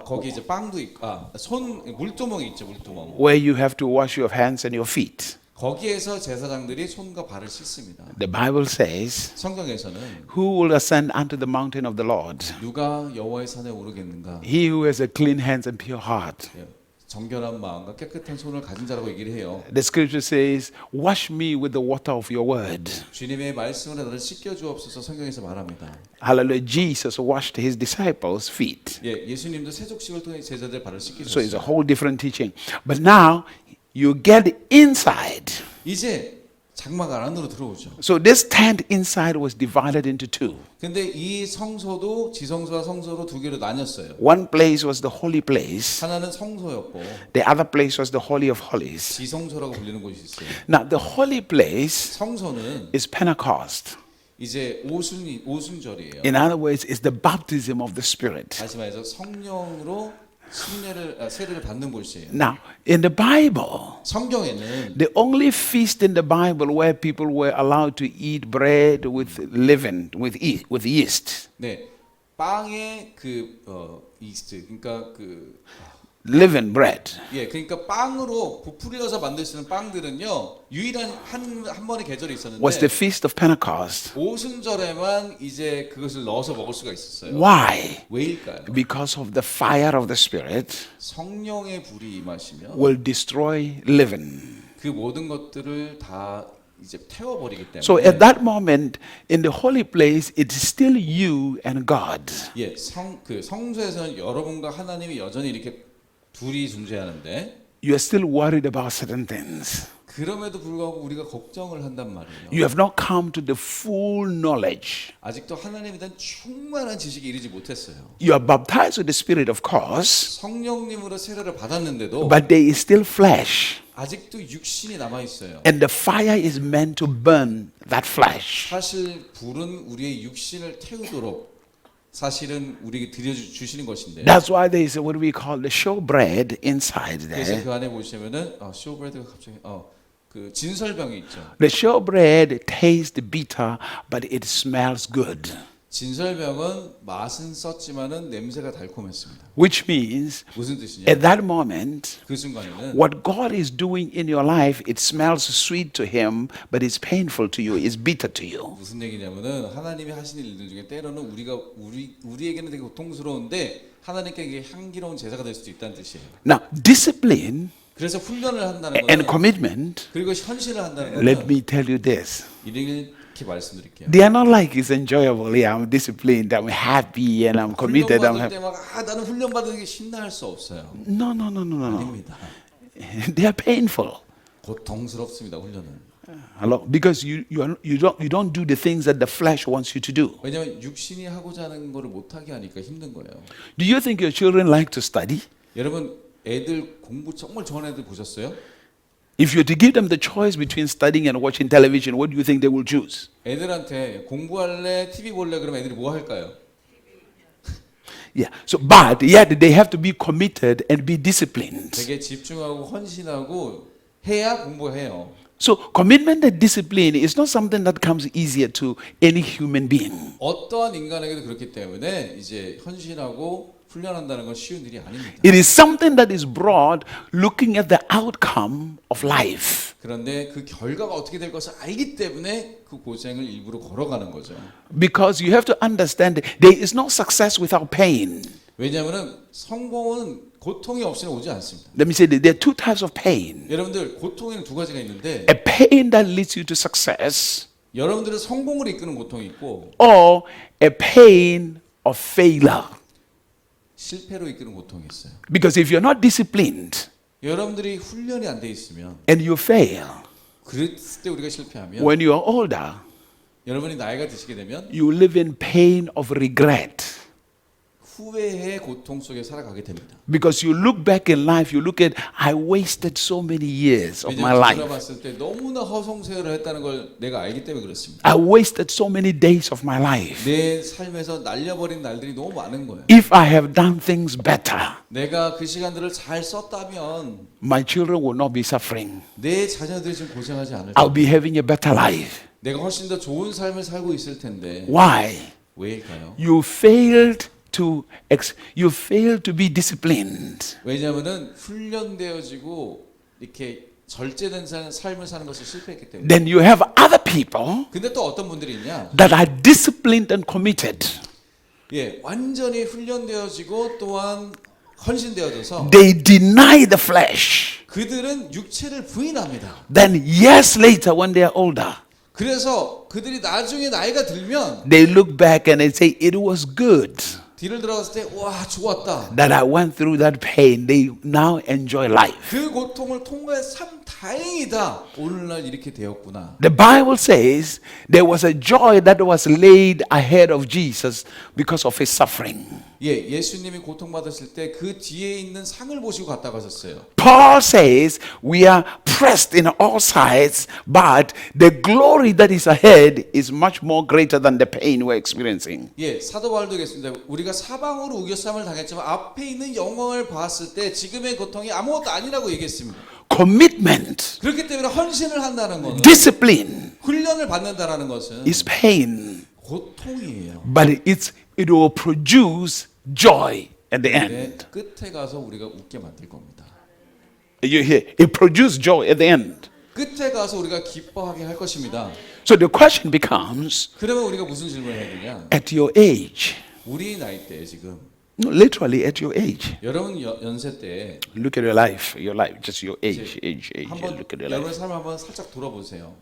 거기 이제 빵도 있고 손 물두멍이 있죠 물두멍. where you have to wash your hands and your feet. 거기에서 제사장들이 손과 발을 씻습니다. The Bible says, 성경에서는 who will ascend unto the mountain of the Lord? 누가 여호와의 산에 오르겠는가? He who has a clean hands and pure heart. 예, 정결한 마음과 깨끗한 손을 가진 자라고 얘기를 해요. The scripture says, wash me with the water of your word. 주님의 말씀으로 나를 씻겨 주옵소서 성경에서 말합니다. Hallelujah. Jesus washed his disciples' feet. 예, 예수님도 세족식을 통해 제자들 발을 So it's a 씻기셨어요. whole different teaching. But now you get inside. 이제 장막 안으로 들어오죠. So this tent inside was divided into two. 근데 이 성소도 지성소와 성소로 두 개로 나뉘었어요. One place was the holy place. 하나는 성소였고 The other place was the holy of holies. 지성소라고 불리는 곳이 있어요. Now the holy place 성소는 is Pentecost. 이제 오순절이에요. In other words, it's the baptism of the Spirit. 다시 말해서 성령으로 세례를 받는 곳이에요. Now, in the Bible, 성경에는 the only feast in the Bible where people were allowed to eat bread with leaven, with yeast. 네, 빵에 이스트, 그러니까 Leavened bread. 예, 그러니까 빵으로 부풀려서 만들 수 있는 빵들은요 유일한 한 번의 계절이 있었는데 Was the feast of Pentecost. 오순절에만 이제 그것을 넣어서 먹을 수가 있었어요. Why? 왜일까요? Because of the fire of the Spirit 성령의 불이 임하시면 will destroy leaven. 그 모든 것들을 다 이제 태워버리기 때문에. So at that moment, in the holy place, it's still you and God. 예, 성소에서는 여러분과 하나님이 여전히 이렇게 둘이 존재하는데 You are still worried about certain things. 그럼에도 불구하고 우리가 걱정을 한단 말이에요. You have not come to the full knowledge. 아직도 하나님에 대한 충만한 지식에 이르지 못했어요. You are baptized with the Spirit, of course, 성령님으로 세례를 받았는데도 but there is still flesh. 아직도 육신이 남아 있어요. And the fire is meant to burn that flesh. 사실 불은 우리의 육신을 태우도록 사실은 우리에게 들여주시는 것인데. That's why there is what we call the showbread inside 그래서 there. 그 안에 보시면은 쇼브레드가 갑자기 그 진설병이 있죠. The showbread tastes bitter, but it smells good. 진설병은 맛은 썼지만은 냄새가 달콤했습니다. Which means, 무슨 뜻이냐? at that moment, 그 순간에는 what God is doing in your life, it smells sweet to Him, but it's painful to you, it's bitter to you. 무슨 얘기냐면은 하나님이 하시는 일들 중에 때로는 우리에게는 되게 고통스러운데 하나님께 이게 향기로운 제사가 될 수도 있다는 뜻이에요. Now, discipline 그래서 훈련을 한다는 and 거는 commitment, 그리고 현실을 한다는 let 거는 me tell you this. 이렇게 말씀드릴게요. They are not like it's enjoyable. Yeah, I'm disciplined, I'm happy, and I'm committed. 훈련 I'm 받을 happy. 때막 나는 훈련 받는 게 신나할 수 없어요. No, no, no, no, no, no. 아닙니다. They are painful. 고통스럽습니다. 훈련은. Hello, because you don't do the things that the flesh wants you to do. 왜냐하면 육신이 하고자 하는 거를 못하게 하니까 힘든 거예요. Do you think your children like to study? 여러분 애들 공부 정말 좋아하는 애들 보셨어요? If you were to give them the choice between studying and watching television, what do you think they will choose? 애들한테 공부할래, TV 볼래 그러면 애들이 뭐 할까요? Yeah. So, but yet they have to be committed and be disciplined. 되게 집중하고 헌신하고 해야 공부해요. So, commitment and discipline is not something that comes easier to any human being. 어떠한 인간에게도 그렇기 때문에 이제 헌신하고 훈련한다는 건 쉬운 일이 아닙니다. It is something that is brought looking at the outcome of life. 그런데 그 결과가 어떻게 될 것을 알기 때문에 그 고생을 일부러 걸어가는 거죠. Because you have to understand that there is no success without pain. 왜냐하면 성공은 고통이 없이는 오지 않습니다. Let me say that there are two types of pain. 여러분들 고통에는 두 가지가 있는데 A pain that leads you to success 여러분들은 성공을 이끄는 고통이 있고 or a pain of failure. 실패로 이끄는 고통이 있어요. Because if you're not disciplined 여러분들이 훈련이 안 돼 있으면 and you fail, 그랬을 때 우리가 실패하면 when you are older, 여러분이 나이가 드시게 되면 you live in pain of regret. 후회의 고통 속에 살아가게 됩니다. Because you look back in life, you look at, I wasted so many years of my 왜냐하면 life. 돌아봤을 때 너무나 허송세월을 했다는 걸 내가 알기 때문에 그렇습니다. I wasted so many days of my life. 내 삶에서 날려버린 날들이 너무 많은 거예요. If I have done things better, 내가 그 시간들을 잘 썼다면 my children will not be suffering. 내 자녀들이 지금 고생하지 않을 I'll 텐데 be having a better life. 내가 훨씬 더 좋은 삶을 살고 있을 텐데 Why? 왜일까요? You failed you failed to be disciplined. 왜냐하면은 훈련되어지고 이렇게 절제된 삶을 사는 것을 실패했기 때문에. Then you have other people 근데 또 어떤 분들이 있냐? that are disciplined and committed. 예, 완전히 훈련되어지고 또한 헌신되어져서 They deny the flesh. 그들은 육체를 부인합니다. Then years later, when they are older, 그래서 그들이 나중에 나이가 들면 they look back and they say, it was good 뒤를 들어갔을 때 와 좋았다. that I went through that pain. They now enjoy life. 그 고통을 통과해 참 다행이다. 오늘날 이렇게 되었구나. The Bible says there was a joy that was laid ahead of Jesus because of his suffering. 예, 예수님이 고통받았을 때 그 뒤에 있는 상을 보시고 갔다 가셨어요. Paul says we are pressed in all sides, but the glory that is ahead is much more greater than the pain we're experiencing. 예, 사도 바울도 얘기했습니다. 우리가 사방으로 우겨쌈을 당했지만 앞에 있는 영광을 봤을 때 지금의 고통이 아무것도 아니라고 얘기했습니다. Commitment, 그렇기 때문에 헌신을 한다는 것은 discipline 훈련을 받는다라는 것은 is pain, 고통이에요. but it will produce joy at the 근데 end. 끝에 가서 우리가 웃게 만들 겁니다. You hear? It produces joy at the end. 끝에 가서 우리가 기뻐하게 할 것입니다. So the question becomes, 그러면 우리가 무슨 질문을 해야 되냐? at your age, 우리 나이 때 지금 no, literally at your age, 여러분 연세 때 look at your life, just your age. 한번 Look at your life. 여러분의 삶을 한번 살짝 돌아보세요.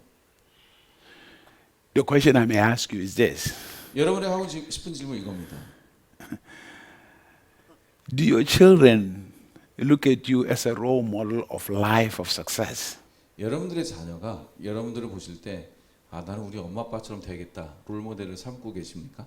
The question I may ask you is this: 여러분이 하고 싶은 질문 이겁니다. do your children look at you as a role model of life of success? 여러분들의 자녀가 여러분들을 보실 때 아, 나는 우리 엄마 아빠처럼 되겠다. 롤 모델을 삼고 계십니까?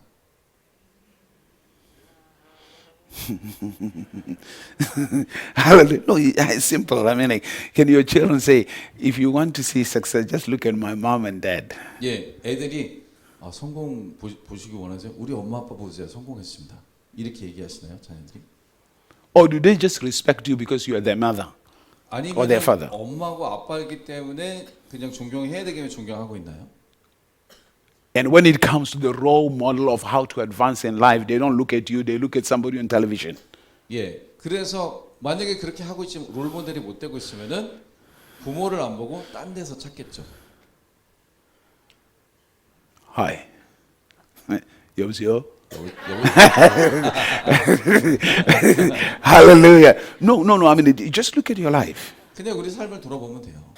Hallelujah. No, it's simple. I mean, like, can your children say, if you want to see success, just look at my mom and dad? 예, 애들이 아, 성공 보시기 원하세요? 우리 엄마 아빠 보세요. 성공했습니다. 이렇게 얘기하시나요, 자녀들이? Or do they just respect you because you are their mother? 아니면 Or their father. 엄마고 아빠이기 때문에 그냥 존경해야 되겠면 존경하고 있나요? And when it comes to the role model of how to advance in life, they don't look at you, they look at somebody on television. 예, 그래서 만약에 그렇게 하고 있지만 롤 모델이 못 되고 있으면은 부모를 안 보고 딴 데서 찾겠죠. Hi. 여보세요? Hallelujah. No. I mean, just look at your life. 그냥 우리 삶을 돌아보면 돼요.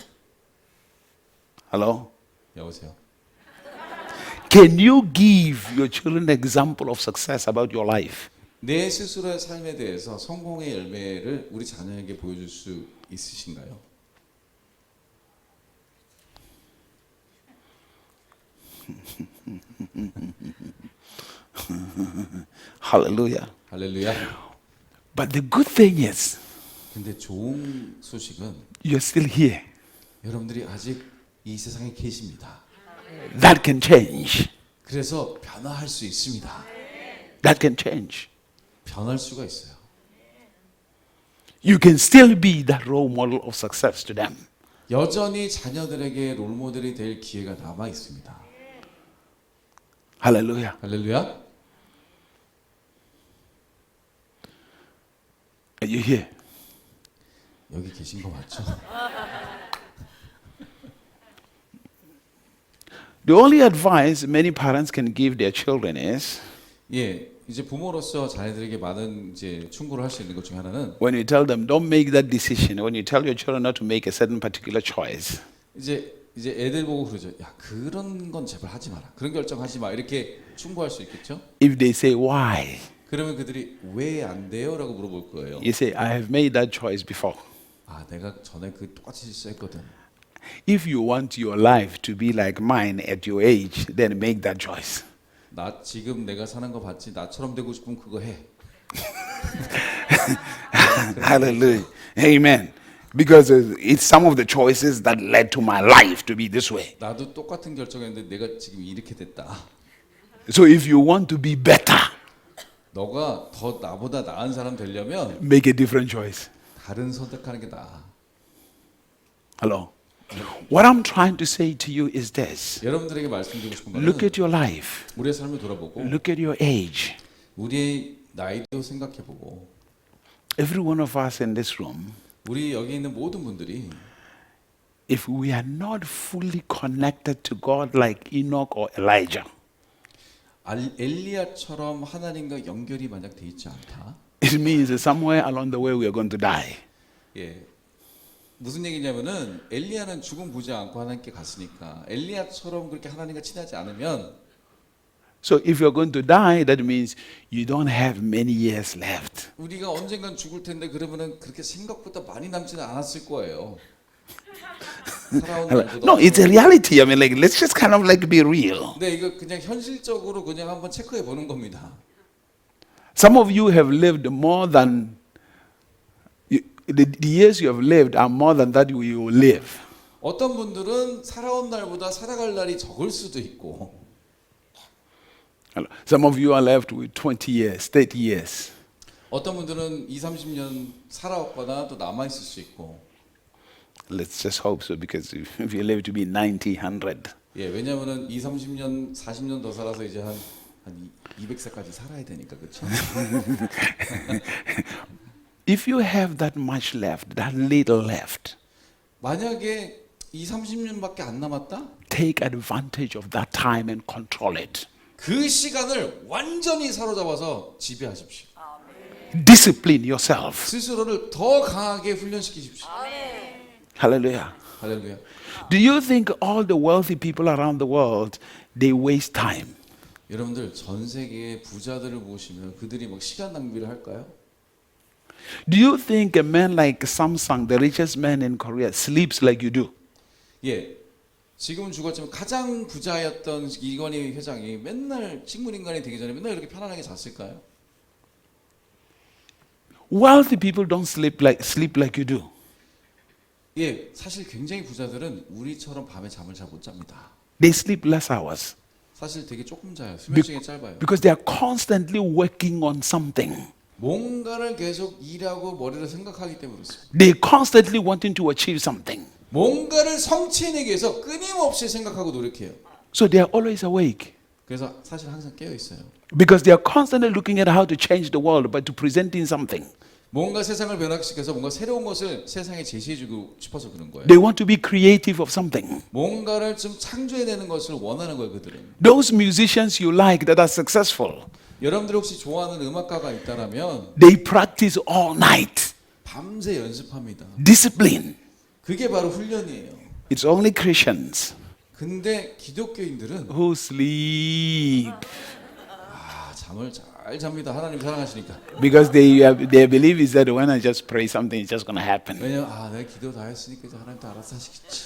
Hello? 여보세요. Can you give your children an example of success about your life? 내 스스로의 삶에 대해서 성공의 열매를 우리 자녀에게 보여줄 수 있으신가요? Hallelujah. 할렐루야. But the good thing is, 근데 좋은 소식은 you're still here. 여러분들이 아직 이 세상에 계십니다. That can change. 그래서 변화할 수 있습니다. That can change. 변할 수가 있어요. You can still be that role model of success to them. 여전히 자녀들에게 롤 모델이 될 기회가 남아 있습니다. Hallelujah. 할렐루야. Are you here? 여기 계신 거 맞죠? The only advice many parents can give their children is 예, 이제 부모로서 자녀들에게 많은 이제 충고를 할 수 있는 것 중에 하나는 when you tell them, don't make that decision, when you tell your children not to make a certain particular choice, 이제 애들 보고 그러죠. 야, 그런 건 제발 하지 마라. 그런 결정하지 마. 이렇게 충고할 수 있겠죠? if they say, why? 그러면 그들이 왜 안 돼요?라고 물어볼 거예요. You say, I have made that choice before. 아, 내가 전에 그 똑같이 실수했거든. If you want your life to be like mine at your age, then make that choice. 나 지금 내가 사는 거 봤지? 나처럼 되고 싶으면 그거 해. Hallelujah. Amen. Because it's some of the choices that led to my life to be this way. 나도 똑같은 결정했는데 내가 지금 이렇게 됐다. So if you want to be better, 너가 더 나보다 나은 사람 되려면 make a different choice. 다른 선택하는 게 나아. Hello. What I'm trying to say to you is this. 여러분들에게 말씀드리고 싶은 Look 거는 at your life. 우리의 삶을 돌아보고 Look at your age. 우리의 나이도 생각해보고 Every one of us in this room, 우리 여기 있는 모든 분들이 if we are not fully connected to God like Enoch or Elijah, 엘리야처럼 하나님과 연결이 만약 돼 있지 않다. it means that somewhere along the way we are going to die. 예. 무슨 얘기냐면은 엘리야는 죽음 보지 않고 하나님께 갔으니까 엘리야처럼 그렇게 하나님과 친하지 않으면 So if you're going to die, that means you don't have many years left. 우리가 언젠간 죽을 텐데 그러면은 그렇게 생각보다 많이 남지는 않았을 거예요. 살아온 날보다 No, it's a reality. I mean, like, let's just kind of like be real. 네, 이거 그냥 현실적으로 그냥 한번 체크해 보는 겁니다. Some of you have lived more than the years you have lived are more than that you will live. 어떤 분들은 살아온 날보다 살아갈 날이 적을 수도 있고 Some of you are left with 20 years, 30 years. 어떤 분들은 20, 30년 살아왔거나 또 남아 있을 수 있고 Let's just hope so, because if you live to be 90, 100, 예, 왜냐면은 20, 30년, 40년 더 살아서 이제 한 200세까지 살아야 되니까 그렇죠? if you have that much left, that little left, 만약에 20, 30년밖에 안 남았다? take advantage of that time and control it. 그 시간을 완전히 사로잡아서 지배하십시오. Discipline yourself. 스스로를 더 강하게 훈련시키십시오. Hallelujah. 할렐루야. Do you think all the wealthy people around the world, they waste time? 여러분들 전 세계의 부자들을 보시면 그들이 막 시간 낭비를 할까요? Do you think a man like Samsung, the richest man in Korea, sleeps like you do? 예. 지금은 죽었지만 가장 부자였던 이건희 회장이 맨날 식물인간이 되기 전에 맨날 이렇게 편안하게 잤을까요? Wealthy people don't sleep like you do. 예, 사실 굉장히 부자들은 우리처럼 밤에 잠을 잘 못 잡니다. They sleep less hours 사실 되게 조금 자요. 수면 시간이 짧아요. because they are constantly working on something. 뭔가를 계속 일하고 머리로 생각하기 때문에 그렇습니다. They constantly wanting to achieve something. 뭔가를 성취해내기 위해서 끊임없이 생각하고 노력해요. So they are always awake 그래서 사실 항상 깨어 있어요. because they are constantly looking at how to change the world, but to presenting something. 뭔가 세상을 변화시켜서 뭔가 새로운 것을 세상에 제시해주고 싶어서 그런 거예요. They want to be creative of something. 뭔가를 좀 창조해내는 것을 원하는 거예요, 그들은. Those musicians you like that are successful, 여러분들 혹시 좋아하는 음악가가 있다라면 they practice all night. 밤새 연습합니다. Discipline. 그게 바로 훈련이에요. It's only Christians 근데 기독교인들은 who sleep 잠을 잘 잡니다. 하나님 사랑하시니까. because their belief is that when I just pray something, it's just going to happen. 왜냐면 내가 기도 다 했으니까 이제 하나님 다 알아서 하시겠지.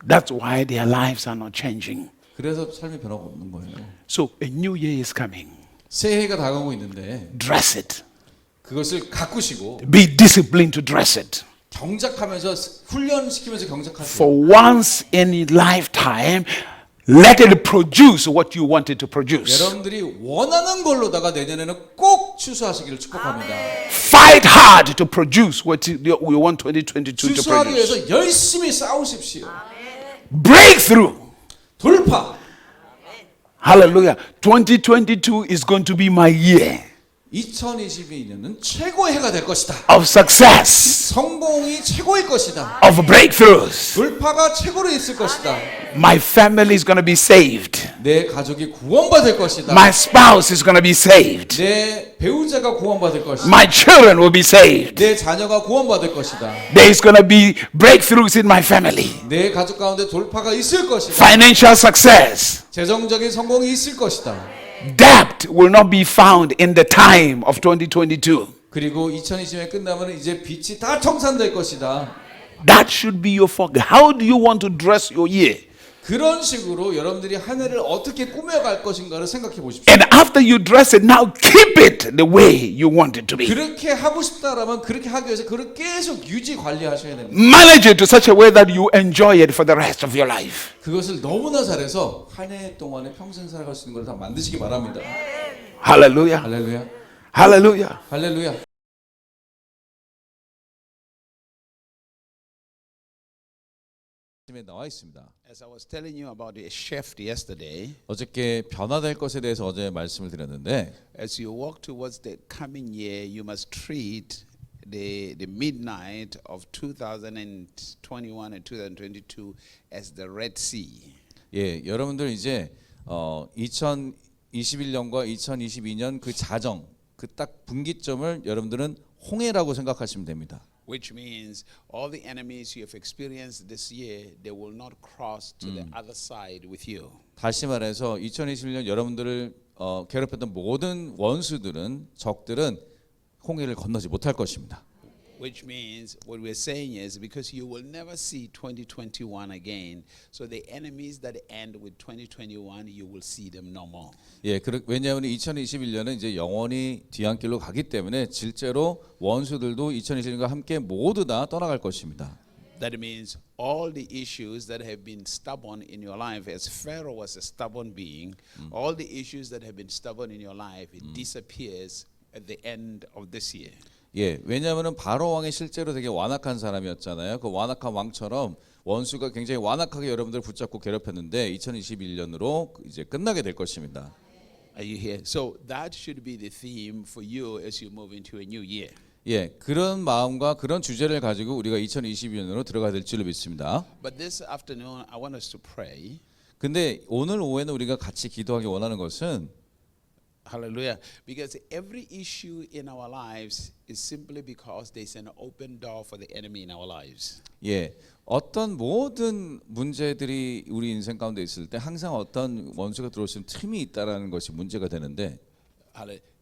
That's why their lives are not changing. 그래서 삶의 변화가 없는 거예요. So a new year is coming. 새해가 다가오고 있는데 Dress it. 그것을 가꾸시고 Be disciplined to dress it. 경작하면서 훈련시키면서 경작하세요. For once in a lifetime, let it produce what you wanted to produce. 여러분들이 원하는 걸로다가 내년에는 꼭 추수하시기를 축복합니다. Fight hard to produce what we want 2022 to 추수하기 produce. 위해서 열심히 싸우십시오. Breakthrough. 돌파. Hallelujah. 2022 is going to be my year 2022년은 최고의 해가 될 것이다. of success, 성공이 최고일 것이다. of breakthroughs. 돌파가 최고로 있을 것이다. My family is going to be saved. 내 가족이 구원받을 것이다. My spouse is going to be saved. 내 배우자가 구원받을 것이다. My children will be saved. 내 자녀가 구원받을 것이다. There is going to be breakthroughs in my family. 내 가족 가운데 돌파가 있을 것이다. Financial success. 재정적인 성공이 있을 것이다. Debt will not be found in the time of 2022. 그리고 2020년 끝나면 이제 빚이 다 청산될 것이다. That should be your focus. How do you want to dress your year? 그런 식으로 여러분들이 한 해를 어떻게 꾸며갈 것인가를 생각해 보십시오. And after you dress it, now keep it the way you want it to be. 그렇게 하고 싶다라면 그렇게 하기 위해서 그걸 계속 유지 관리하셔야 됩니다. Manage it to such a way that you enjoy it for the rest of your life. 그것을 너무나 잘해서 한 해 동안에 평생 살아갈 수 있는 걸 다 만드시기 바랍니다. Hallelujah. 할렐루야. Hallelujah. 할렐루야. 나와 있습니다. As I was telling you about the shift yesterday, 어저께 변화될 것에 대해서 어제 말씀을 드렸는데 as you walk towards the coming year, you must treat the midnight of 2021 and 2022 as the Red Sea. 예, 여러분들 이제 2021년과 2022년 그 자정 그 딱 분기점을 여러분들은 홍해라고 생각하시면 됩니다. Which means all the enemies you have experienced this year, they will not cross to the other side with you. 다시 말해서 2021년 여러분들을 괴롭혔던 모든 원수들은 적들은 홍해를 건너지 못할 것입니다. Which means what we're saying is because you will never see 2021 again, so the enemies that end with 2021, you will see them no more. 예, 왜냐하면 2021년은 이제 영원히 뒤안길로 가기 때문에 실제로 원수들도 2021년과 함께 모두 다 떠나갈 것입니다. That means all the issues that have been stubborn in your life, as Pharaoh was a stubborn being, all the issues that have been stubborn in your life, it disappears at the end of this year. 예, 왜냐하면 바로 왕이 실제로 되게 완악한 사람이었잖아요. 그 완악한 왕처럼 원수가 굉장히 완악하게 여러분들 붙잡고 괴롭혔는데 2021년으로 이제 끝나게 될 것입니다. Are you here? So that should be the theme for you as you move into a new year. 예, 그런 마음과 그런 주제를 가지고 우리가 2022년으로 들어가야 될 줄로 믿습니다. But this afternoon, I want us to pray. 근데 오늘 오후에는 우리가 같이 기도하기 원하는 것은 Hallelujah. Because every issue in our lives is simply because there's an open door for the enemy in our lives. 예, 어떤 모든 문제들이 우리 인생 가운데 있을 때 항상 어떤 원수가 들어올 수 있는 틈이 있다라는 것이 문제가 되는데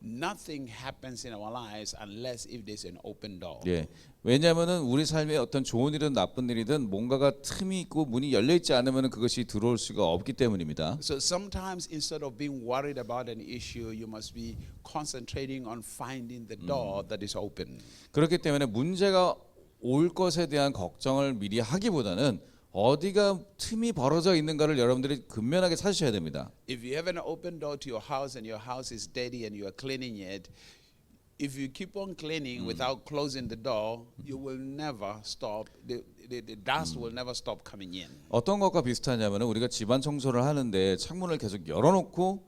Nothing happens in our lives unless if there's an open door. 예, 왜냐하면은 우리 삶에 어떤 좋은 일이든 나쁜 일이든 뭔가가 틈이 있고 문이 열려 있지 않으면은 그것이 들어올 수가 없기 때문입니다. So sometimes instead of being worried about an issue, you must be concentrating on finding the door that is open. 그렇기 때문에 문제가 올 것에 대한 걱정을 미리 하기보다는 어디가 틈이 벌어져 있는가를 여러분들이 근면하게 찾으셔야 됩니다. If you have an open door to your house and your house is dirty and you are cleaning it, if you keep on cleaning without closing the door, you will never stop. The dust will never stop coming in. 어떤 것과 비슷하냐면 우리가 집안 청소를 하는데 창문을 계속 열어놓고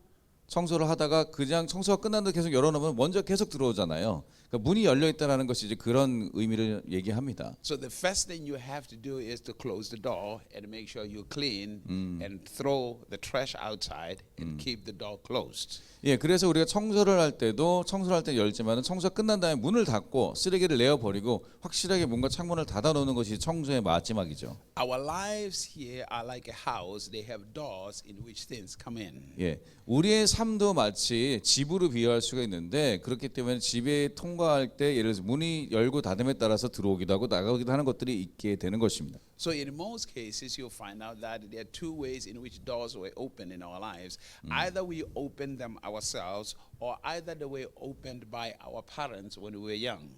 청소를 하다가 그냥 청소가 끝났는데 계속 열어놓으면 먼저 계속 들어오잖아요. 그러니까 문이 열려 있다라는 것이 이제 그런 의미를 얘기합니다. So the first thing you have to do is to close the door and make sure you clean and throw the trash outside and keep the door closed. 예, 그래서 우리가 청소를 할 때도 청소를 할 때 열지만은 청소가 끝난 다음에 문을 닫고 쓰레기를 내어 버리고 확실하게 뭔가 창문을 닫아 놓는 것이 청소의 마지막이죠. Our lives here are like a house. They have doors in which things come in. 예, 우리의 삶도 마치 집으로 비유할 수가 있는데 그렇기 때문에 집에 통과할 때 예를 들어서 문이 열고 닫음에 따라서 들어오기도 하고 나가기도 하는 것들이 있게 되는 것입니다. So in most cases, you'll find out that there are two ways in which doors were opened in our lives. Either we opened them ourselves, or either they were opened by our parents when we were young.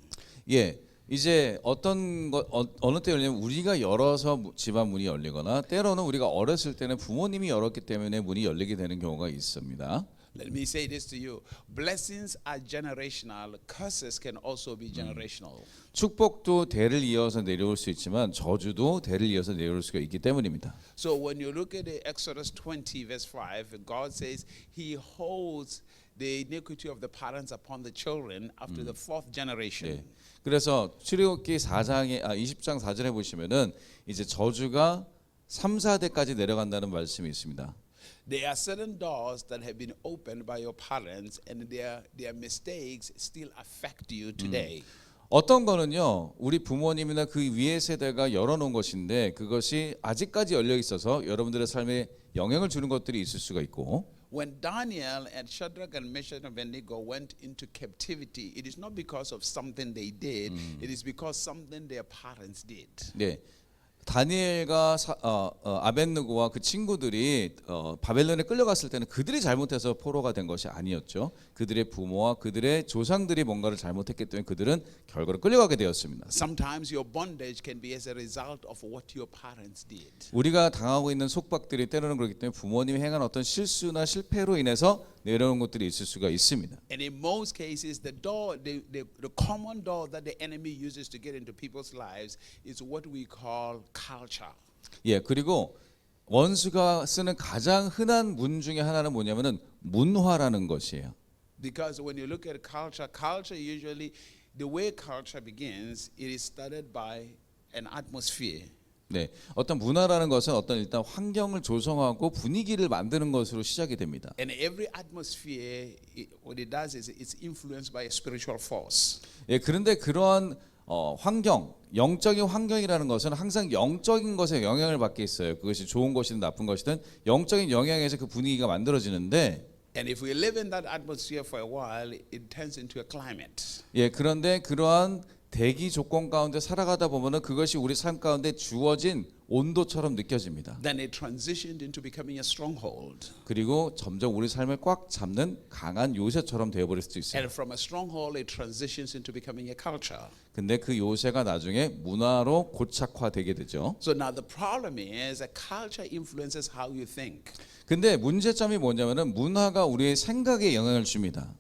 예, 이제 어느 때 열리냐면 우리가 열어서 집안 문이 열리거나 때로는 우리가 어렸을 때는 부모님이 열었기 때문에 문이 열리게 되는 경우가 있습니다. Let me say this to you. Blessings are generational. Curses can also be generational. 축복도 대를 이어서 내려올 수 있지만 저주도 대를 이어서 내려올 수가 있기 때문입니다. So when you look at the Exodus 20 verse 5, God says he holds the iniquity of the parents upon the children after the fourth generation. 예. 그래서 출애굽기 20장 4절에 보시면은 이제 저주가 3, 4대까지 내려간다는 말씀이 있습니다. There are certain doors that have been opened by your parents and their mistakes still affect you today. 어떤 거는요, 우리 부모님이나 그 위의 세대가 열어놓은 것인데 그것이 아직까지 열려 있어서 여러분들의 삶에 영향을 주는 것들이 있을 수가 있고. When Daniel and Shadrach and Meshach and Abednego went into captivity, it is not because of something they did, it is because something their parents did. 네, 다니엘과 아벳느고와 그 친구들이 바벨론에 끌려갔을 때는 그들이 잘못해서 포로가 된 것이 아니었죠. 그들의 부모와 그들의 조상들이 뭔가를 잘못했기 때문에 그들은 결과로 끌려가게 되었습니다. Sometimes your bondage can be as a result of what your parents did. 우리가 당하고 있는 속박들이 때로는 그렇기 때문에 부모님이 행한 어떤 실수나 실패로 인해서 내려오는 것들이 있을 수가 있습니다. And in most cases, the common door that the enemy uses to get into people's lives is what we call culture. 예, 그리고 원수가 쓰는 가장 흔한 문 중에 하나는 뭐냐면은 문화라는 것이에요. Because when you look at culture usually, the way culture begins, it is started by an atmosphere. 네, 어떤 문화라는 것은 어떤 일단 환경을 조성하고 분위기를 만드는 것으로 시작이 됩니다. And every atmosphere, what it does is it's influenced by a spiritual force. 예, 그런데 그러한 환경, 영적인 환경이라는 것은 항상 영적인 것에 영향을 받게 있어요. 그것이 좋은 것이든 나쁜 것이든 영적인 영향에서 그 분위기가 만들어지는데, And if we live in that atmosphere for a while, it turns into a climate. 예, 그런데 그러한 대기 조건 가운데 살아가다 보면은 그것이 우리 삶 가운데 주어진 온도처럼 느껴집니다. Then it transitioned into becoming a stronghold. 그리고 점점 우리 삶을 꽉 잡는 강한 요새처럼 되어버릴 수도 있어요. And from a stronghold, it transitions into becoming a culture. 근데 그 요새가 나중에 문화로 고착화되게 되죠. So now the problem is that culture influences how you think. 근데 문제점이 뭐냐면은 문화가 우리의 생각에 영향을 줍니다.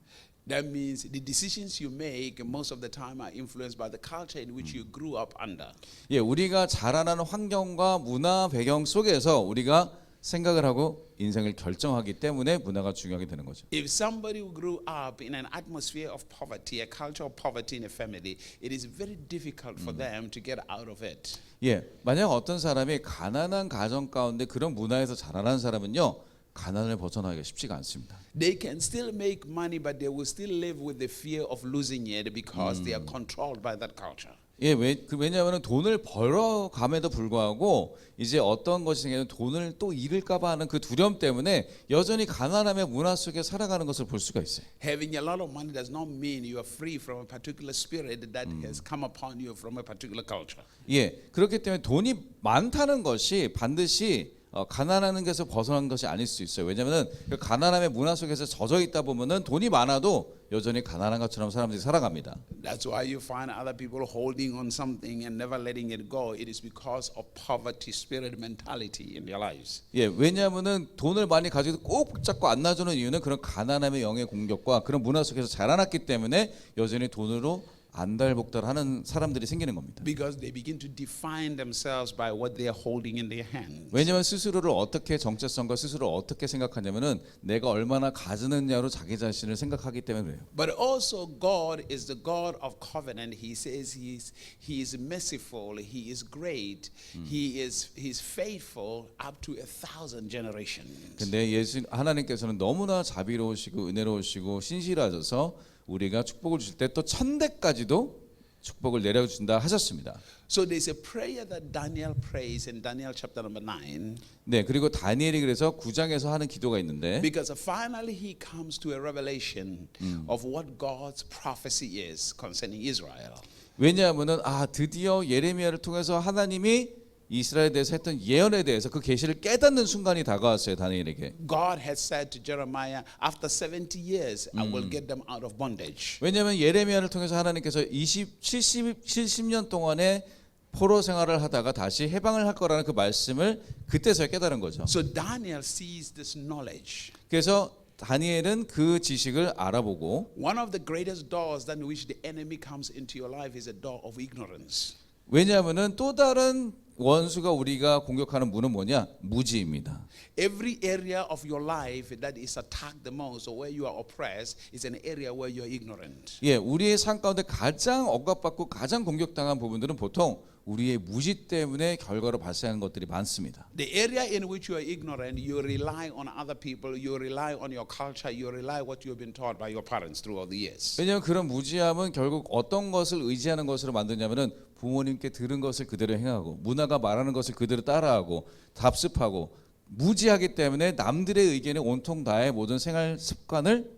That means the decisions you make most of the time are influenced by the culture in which you grew up under. 예, 우리가 자라나는 환경과 문화 배경 속에서 우리가 생각을 하고 인생을 결정하기 때문에 문화가 중요하게 되는 거죠. If somebody who grew up in an atmosphere of poverty, a culture of poverty in a family, it is very difficult for them to get out of it. 예, 만약 어떤 사람이 가난한 가정 가운데 그런 문화에서 자라난 사람은요, 가난을 벗어나기가 쉽지가 않습니다. They can still make money, but they will still live with the fear of losing it because they are controlled by that culture. 예, 왜냐하면 돈을 벌어감에도 불구하고 이제 어떤 것이 생기면 돈을 또 잃을까봐 하는 그 두려움 때문에 여전히 가난함의 문화 속에 살아가는 것을 볼 수가 있어요. Having a lot of money does not mean you are free from a particular spirit that has come upon you from a particular culture. 예, 그렇기 때문에 돈이 많다는 것이 반드시 가난하는 것에서 벗어난 것이 아닐 수 있어요. 왜냐하면 그 가난함의 문화 속에서 젖어 있다 보면은 돈이 많아도 여전히 가난한 것처럼 사람들이 살아갑니다. That's why you find other people holding on something and never letting it go. It is because of poverty spirit mentality in their lives. 예, 왜냐하면은 돈을 많이 가지고 꼭 잡고 안 놔주는 이유는 그런 가난함의 영의 공격과 그런 문화 속에서 자라났기 때문에 여전히 돈으로 안달복달하는 사람들이 생기는 겁니다. Because they begin to define themselves by what they are holding in their hands. 왜냐하면 스스로를 어떻게 정체성과 스스로 어떻게 생각하냐면은 내가 얼마나 가지느냐로 자기 자신을 생각하기 때문에 그래요. But also God is the God of covenant. He says he is merciful, he is great, he is faithful up to 1,000 generations. 근데 하나님께서는 너무나 자비로우시고 은혜로우시고 신실하셔서 우리가 축복을 주실 때 또 1000대까지도 축복을 내려준다 하셨습니다. So there's a prayer that Daniel prays in Daniel chapter number 9. 네, 그리고 다니엘이 그래서 9장에서 하는 기도가 있는데 Because finally he comes to a revelation of what God's prophecy is concerning Israel. 왜냐하면은 드디어 예레미야를 통해서 하나님이 이스라엘에 대해서 했던 예언에 대해서 그 계시를 깨닫는 순간이 다가왔어요, 다니엘에게. God had said to Jeremiah, after 70 years I will get them out of bondage. 왜냐하면 예레미야를 통해서 하나님께서 70년 동안의 포로 생활을 하다가 다시 해방을 할 거라는 그 말씀을 그때서야 깨달은 거죠. So Daniel sees this knowledge. 그래서 다니엘은 그 지식을 알아보고 One of the greatest doors that in which the enemy comes into your life is a door of ignorance. 왜냐하면은 또 다른 원수가 우리가 공격하는 문은 뭐냐? 무지입니다. Every area of your life that is attacked the most or where you are oppressed is an area where you are ignorant. 예, 우리의 삶 가운데 가장 억압받고 가장 공격당한 부분들은 보통 우리의 무지 때문에 결과로 발생하는 것들이 많습니다. The area in which you are ignorant, you rely on other people, you rely on your culture, you rely what you have been taught by your parents throughout the years. 왜냐하면 그런 무지함은 결국 어떤 것을 의지하는 것으로 만드냐면은 부모님께 들은 것을 그대로 행하고 문화가 말하는 것을 그대로 따라하고 답습하고 무지하기 때문에 남들의 의견에 온통 다해 모든 생활 습관을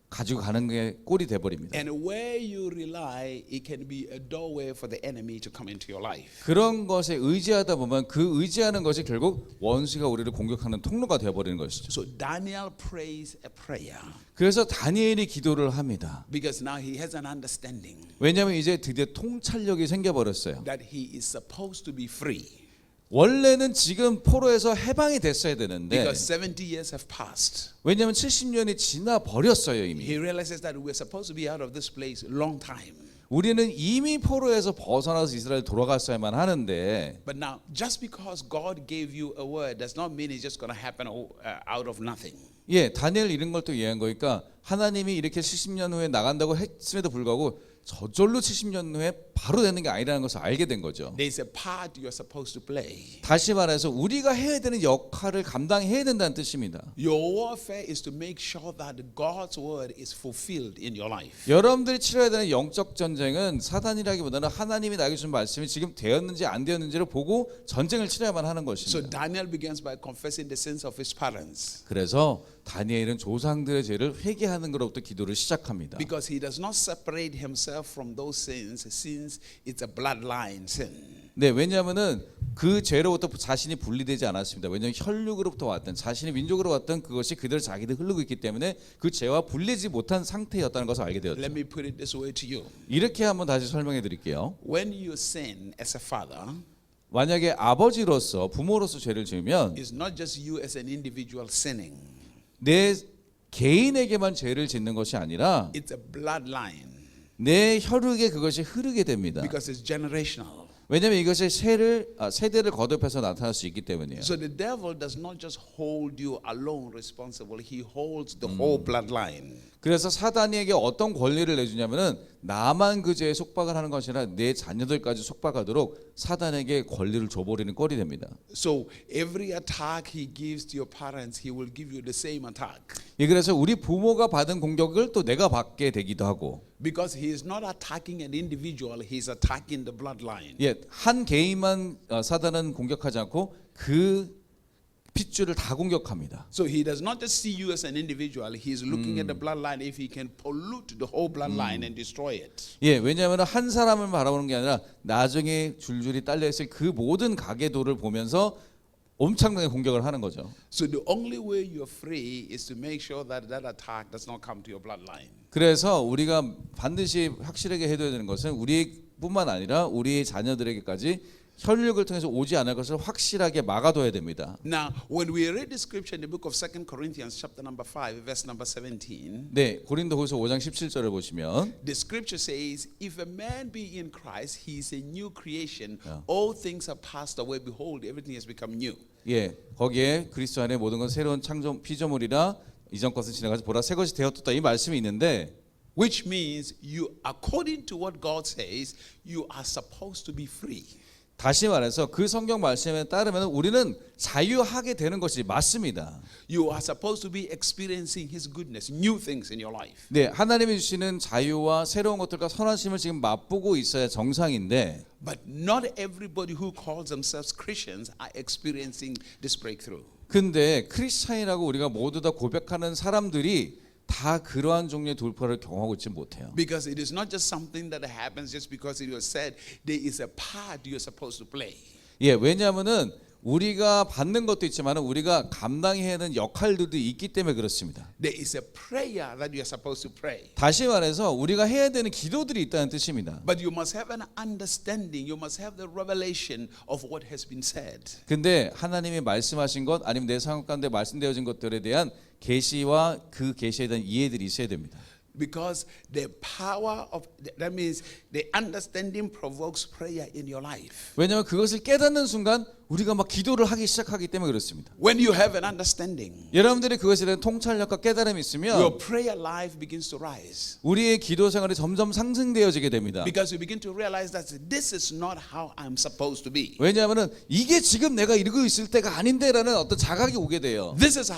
가지고 가는 게 꼴이 돼 버립니다. And where you rely, it can be a doorway for the enemy to come into your life. 그런 것에 의지하다 보면 그 의지하는 것이 결국 원수가 우리를 공격하는 통로가 되어 버리는 것이죠. So Daniel prays a prayer 그래서 다니엘이 기도를 합니다. because now he has an understanding 왜냐하면 이제 드디어 통찰력이 생겨 버렸어요. that he is supposed to be free 원래는 지금 포로에서 해방이 됐어야 되는데 because 70 years have passed. 왜냐하면 70년이 지나 버렸어요 이미. He realizes that we're supposed to be out of this place long time. 우리는 이미 포로에서 벗어나서 이스라엘 돌아갔어야만 하는데 But now, just because God gave you a word does not mean it's just going to happen out of nothing. 예, 다니엘 이런 걸 또 이해한 거니까 하나님이 이렇게 70년 후에 나간다고 했음에도 불구하고 저절로 70년 후에 바로 되는 게 아니라는 것을 알게 된 거죠. There's a part you're supposed to play. 다시 말해서 우리가 해야 되는 역할을 감당해야 된다는 뜻입니다. Your warfare is to make sure that God's word is fulfilled in your life. 여러분들이 치러야 되는 영적 전쟁은 사단이라기보다는 하나님이 나에게 준 말씀이 지금 되었는지 안 되었는지를 보고 전쟁을 치러야만 하는 So 것입니다. Daniel begins by confessing the sins of his parents 그래서 다니엘은 조상들의 죄를 회개하는 것부터 기도를 시작합니다. because he does not separate himself from those sins since it's a bloodline sin. 네, 왜냐하면은 그 죄로부터 자신이 분리되지 않았습니다. 왜냐하면 혈육으로부터 왔던 자신의 민족으로 왔던 그것이 그대로 자기들 흐르고 있기 때문에 그 죄와 분리지 못한 상태였다는 것을 알게 되었죠. Let me put it this way to you. 이렇게 한번 다시 설명해 드릴게요. When you sin as a father, 만약에 아버지로서 부모로서 죄를 지으면 it's not just you as an individual sinning. 내 개인에게만 죄를 짓는 것이 아니라 It's a bloodline 내 혈육에 그것이 흐르게 됩니다. because it's generational. 왜냐하면 이것이 세대를 거듭해서 나타날 수 있기 때문이에요. So the devil does not just hold you alone responsible. He holds the whole bloodline. 그래서 사단에게 어떤 권리를 내주냐면은 나만 그 죄에 속박을 하는 것이 아니라 내 자녀들까지 속박하도록 사단에게 권리를 줘버리는 꼴이 됩니다. So every attack he gives to your parents, he will give you the same attack. 예, 그래서 우리 부모가 받은 공격을 또 내가 받게 되기도 하고, Because he is not attacking an individual, he is attacking the bloodline. 예, 한 개인만 사단은 공격하지 않고 그 핏줄을 다 공격합니다. So he does not just see you as an individual, he is looking at the bloodline if he can pollute the whole bloodline and destroy it. 예, 왜냐하면 한 사람을 바라보는 게 아니라 나중에 줄줄이 딸려 있을 그 모든 가계도를 보면서 엄청나게 공격을 하는 거죠. So the only way you're free is to make sure that that attack does not come to your bloodline. 그래서 우리가 반드시 확실하게 해둬야 되는 것은 우리뿐만 아니라 우리의 자녀들에게까지 혈육을 통해서 오지 않을 것을 확실하게 막아둬야 됩니다. Now, when we read the scripture in the book of 2 Corinthians chapter number 5, verse number 17, 네, 고린도후서 5장 17절을 보시면 the scripture says, if a man be in Christ, he is a new creation. All things are passed away. Behold, everything has become new. 예, 거기에 그리스도 안에 모든 건 새로운 창조 피조물이라 이전 것은 지나가지 보라 새 것이 되었다 이 말씀이 있는데 Which means you, according to what God says, you are supposed to be free. 다시 말해서 그 성경 말씀에 따르면 우리는 자유하게 되는 것이 맞습니다. You are supposed to be experiencing His goodness, new things in your life. 네, 하나님이 주시는 자유와 새로운 것들과 선하심을 지금 맛보고 있어야 정상인데 But not everybody who calls themselves Christians are experiencing this breakthrough. 근데 크리스찬이라고 우리가 모두 다 고백하는 사람들이 다 그러한 종류의 돌파를 경험하고 있지 못해요. Because it is not just something that happens just because it was said. There is a part you're supposed to play. 예, 왜냐하면은 우리가 받는 것도 있지만 우리가 감당해야 하는 역할들도 있기 때문에 그렇습니다. There is a prayer that you are supposed to pray. 다시 말해서 우리가 해야 되는 기도들이 있다는 뜻입니다. But you must have an understanding. You must have the revelation of what has been said. 근데 하나님이 말씀하신 것 아니면 내 상황 가운데 말씀되어진 것들에 대한 계시와 그 계시에 대한 이해들이 있어야 됩니다. Because the power of that means the understanding provokes prayer in your life. 왜냐하면 그것을 깨닫는 순간 우리가 막 기도를 하기 시작하기 때문에 그렇습니다. When you have an understanding, 여러분들이 그것에 대한 통찰력과 깨달음이 your 있으면 prayer life begins to rise. 우리의 기도 생활이 점점 상승되어지게 됩니다. Because you begin to realize that this is not how I'm supposed to be. 왜냐하면 이게 지금 내가 이러고 있을 때가 아닌데라는 어떤 자각이 오게 돼요. This is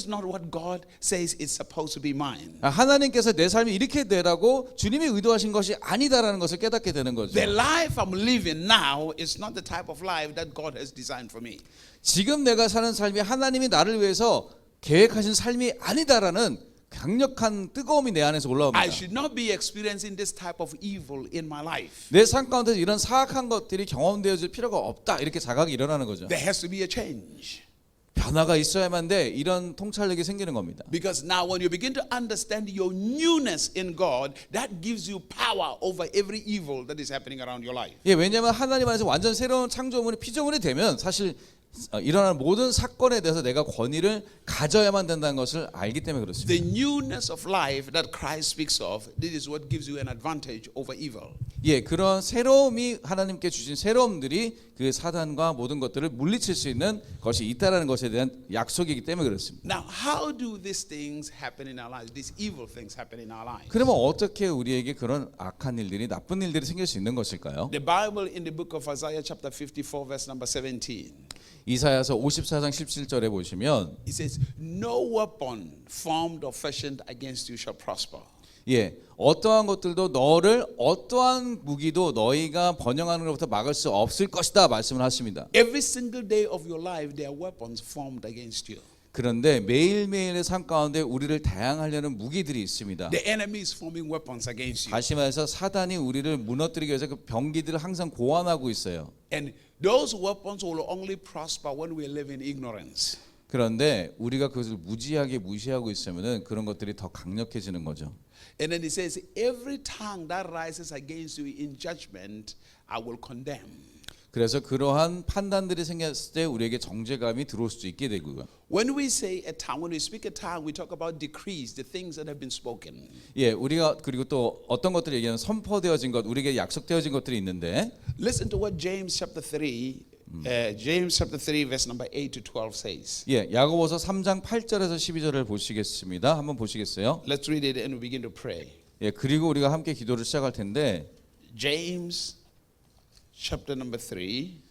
not what God says is supposed to be mine. 하나님께서 내 삶이 이렇게 되라고 주님이 의도하신 것이 아니다라는 것을 깨닫게 되는 거죠. The life I'm living now is not the type of life that God has designed for me. 지금 내가 사는 삶이 하나님이 나를 위해서 계획하신 삶이 아니다라는 강력한 뜨거움이 내 안에서 I 올라옵니다. should not be experiencing this type of evil in my life. 내 삶 가운데 이런 사악한 것들이 경험되어질 필요가 없다. 이렇게 자각이 일어나는 거죠. There has to be a change. 변화가 있어야만 돼. 이런 통찰력이 생기는 겁니다. Because now when you begin to understand your newness in God, that gives you power over every evil that is happening around your life. 예, 왜냐하면 하나님 안에서 완전 새로운 창조물이 피조물이 되면 사실 일어나는 모든 사건에 대해서 내가 권위를 가져야만 된다는 것을 알기 때문에 그렇습니다. The newness of life that Christ speaks of, this is what gives you an advantage over evil. 예, 그런 새로움이 하나님께 주신 새로움들이 그 사단과 모든 것들을 물리칠 수 있는 것이 있다라는 것에 대한 약속이기 때문에 그렇습니다. Now, how do these things happen in our lives? These evil things happen in our lives. 그러면 어떻게 우리에게 그런 악한 일들이 나쁜 일들이 생길 수 있는 것일까요? The Bible in the book of Isaiah chapter 54 verse number 17. 이사야서 54장 17절에 보시면 It says, "No weapon formed or fashioned against you shall prosper." 예, 어떠한 것들도 너를 어떠한 무기도 너희가 번영하는 것부터 막을 수 없을 것이다 말씀을 하십니다. Every single day of your life, there are weapons formed against you. 그런데 매일매일의 삶 가운데 우리를 다양하려는 무기들이 있습니다. The enemy is forming weapons against you. 다시 말해서 사단이 우리를 무너뜨리기 위해서 그 병기들을 항상 고안하고 있어요. And those weapons will only prosper when we live in ignorance. 그런데 우리가 그것을 무지하게 무시하고 있으면은 그런 것들이 더 강력해지는 거죠. And then it says, "Every tongue that rises against you in judgment, I will condemn." 그래서 그러한 판단들이 생겼을 때 우리에게 정죄감이 들어올 수도 있게 되고요. When we say a tongue, when we speak a tongue, we talk about decrees, the things that have been spoken. 예, 우리가 그리고 또 어떤 것들을 얘기하면 선포되어진 것, 우리에게 약속되어진 것들이 있는데 Listen to what James chapter 3 verse number 8 to 12 says. 예, 야고보서 3장 8절에서 12절을 보시겠습니다. 한번 보시겠어요? Let's read it and we begin to pray. 예, 그리고 우리가 함께 기도를 시작할 텐데 James chapter number 3,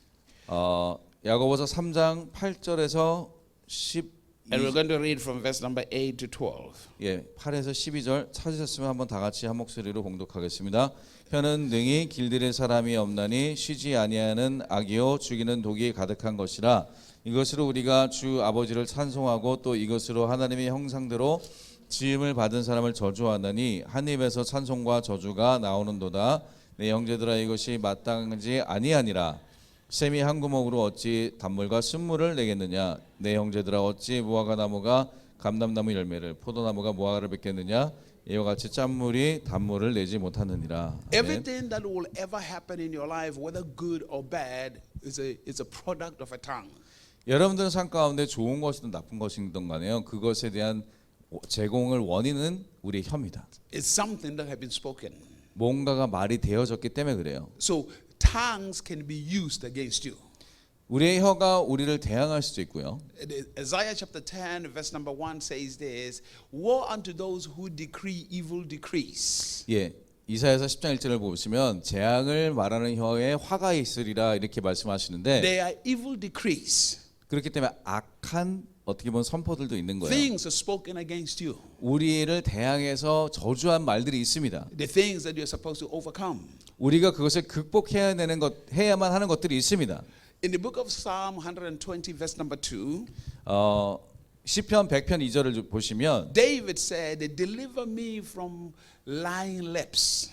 야고보서 3장 8절에서 12 and we're going to read from verse number 8 to 12. 예, 8에서 12절 찾으셨으면 한번 다 같이 한 목소리로 봉독하겠습니다. 혀는 능히 길들일 사람이 없나니 쉬지 아니하는 악이요 죽이는 독이 가득한 것이라. 이것으로 우리가 주 아버지를 찬송하고 또 이것으로 하나님의 형상대로 지음을 받은 사람을 저주하나니 한 입에서 찬송과 저주가 나오는도다. 내 형제들아 이것이 마땅하지 아니하니라. 샘이 한 구멍으로 어찌 단물과 쓴물을 내겠느냐. 내 형제들아 어찌 무화과 나무가 감람나무 열매를 포도나무가 무화과를 맺겠느냐. 이와 같이 짠물이 단물을 내지 못하느니라. 아멘. Everything that will ever happen in your life, whether good or bad, is a product of a tongue. 여러분들의 삶 가운데 좋은 것이든 나쁜 것이든 간에요. 그것에 대한 제공을 원인은 우리의 혀입니다. It's something that has been spoken. 뭔가가 말이 되어졌기 때문에 그래요. So tongues can be used against you. 우리의 혀가 우리를 대항할 수도 있고요. Isaiah chapter 10 verse number 1 says this, "Woe unto those who decree evil decrees." 예, 이사야서 10장 1절을 보시면 재앙을 말하는 혀에 화가 있으리라 이렇게 말씀하시는데 They are evil decrees. 그렇기 때문에 악한 어떻게 보면 선포들도 있는 거예요. Things are spoken against you. 우리를 대항해서 저주한 말들이 있습니다. The things that you're supposed to overcome. 우리가 그것을 극복해야 되는 것, 해야만 하는 것들이 있습니다. In the book of Psalm 120 verse number 2, 시편 100편 2절을 보시면 David said, "Deliver me from lying lips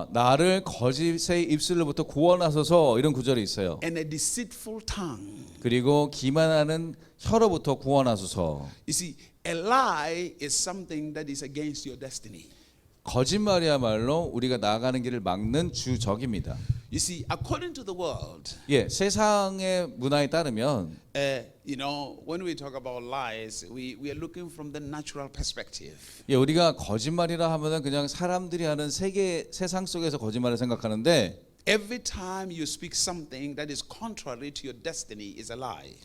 나를 거짓의 입술로부터 구원하소서 이런 구절이 있어요. and a deceitful tongue." 그리고 기만하는 혀로부터 구원하소서. You see, a lie is something that is against your destiny. 거짓말이야말로 우리가 나아가는 길을 막는 주적입니다. You see, according to the world, 예, 세상의 문화에 따르면 when we talk about lies, we are looking from the natural perspective. 예, 우리가 거짓말이라 하면은 그냥 사람들이 하는 세상 속에서 거짓말을 생각하는데 Every time you speak something that is contrary to your destiny is a lie.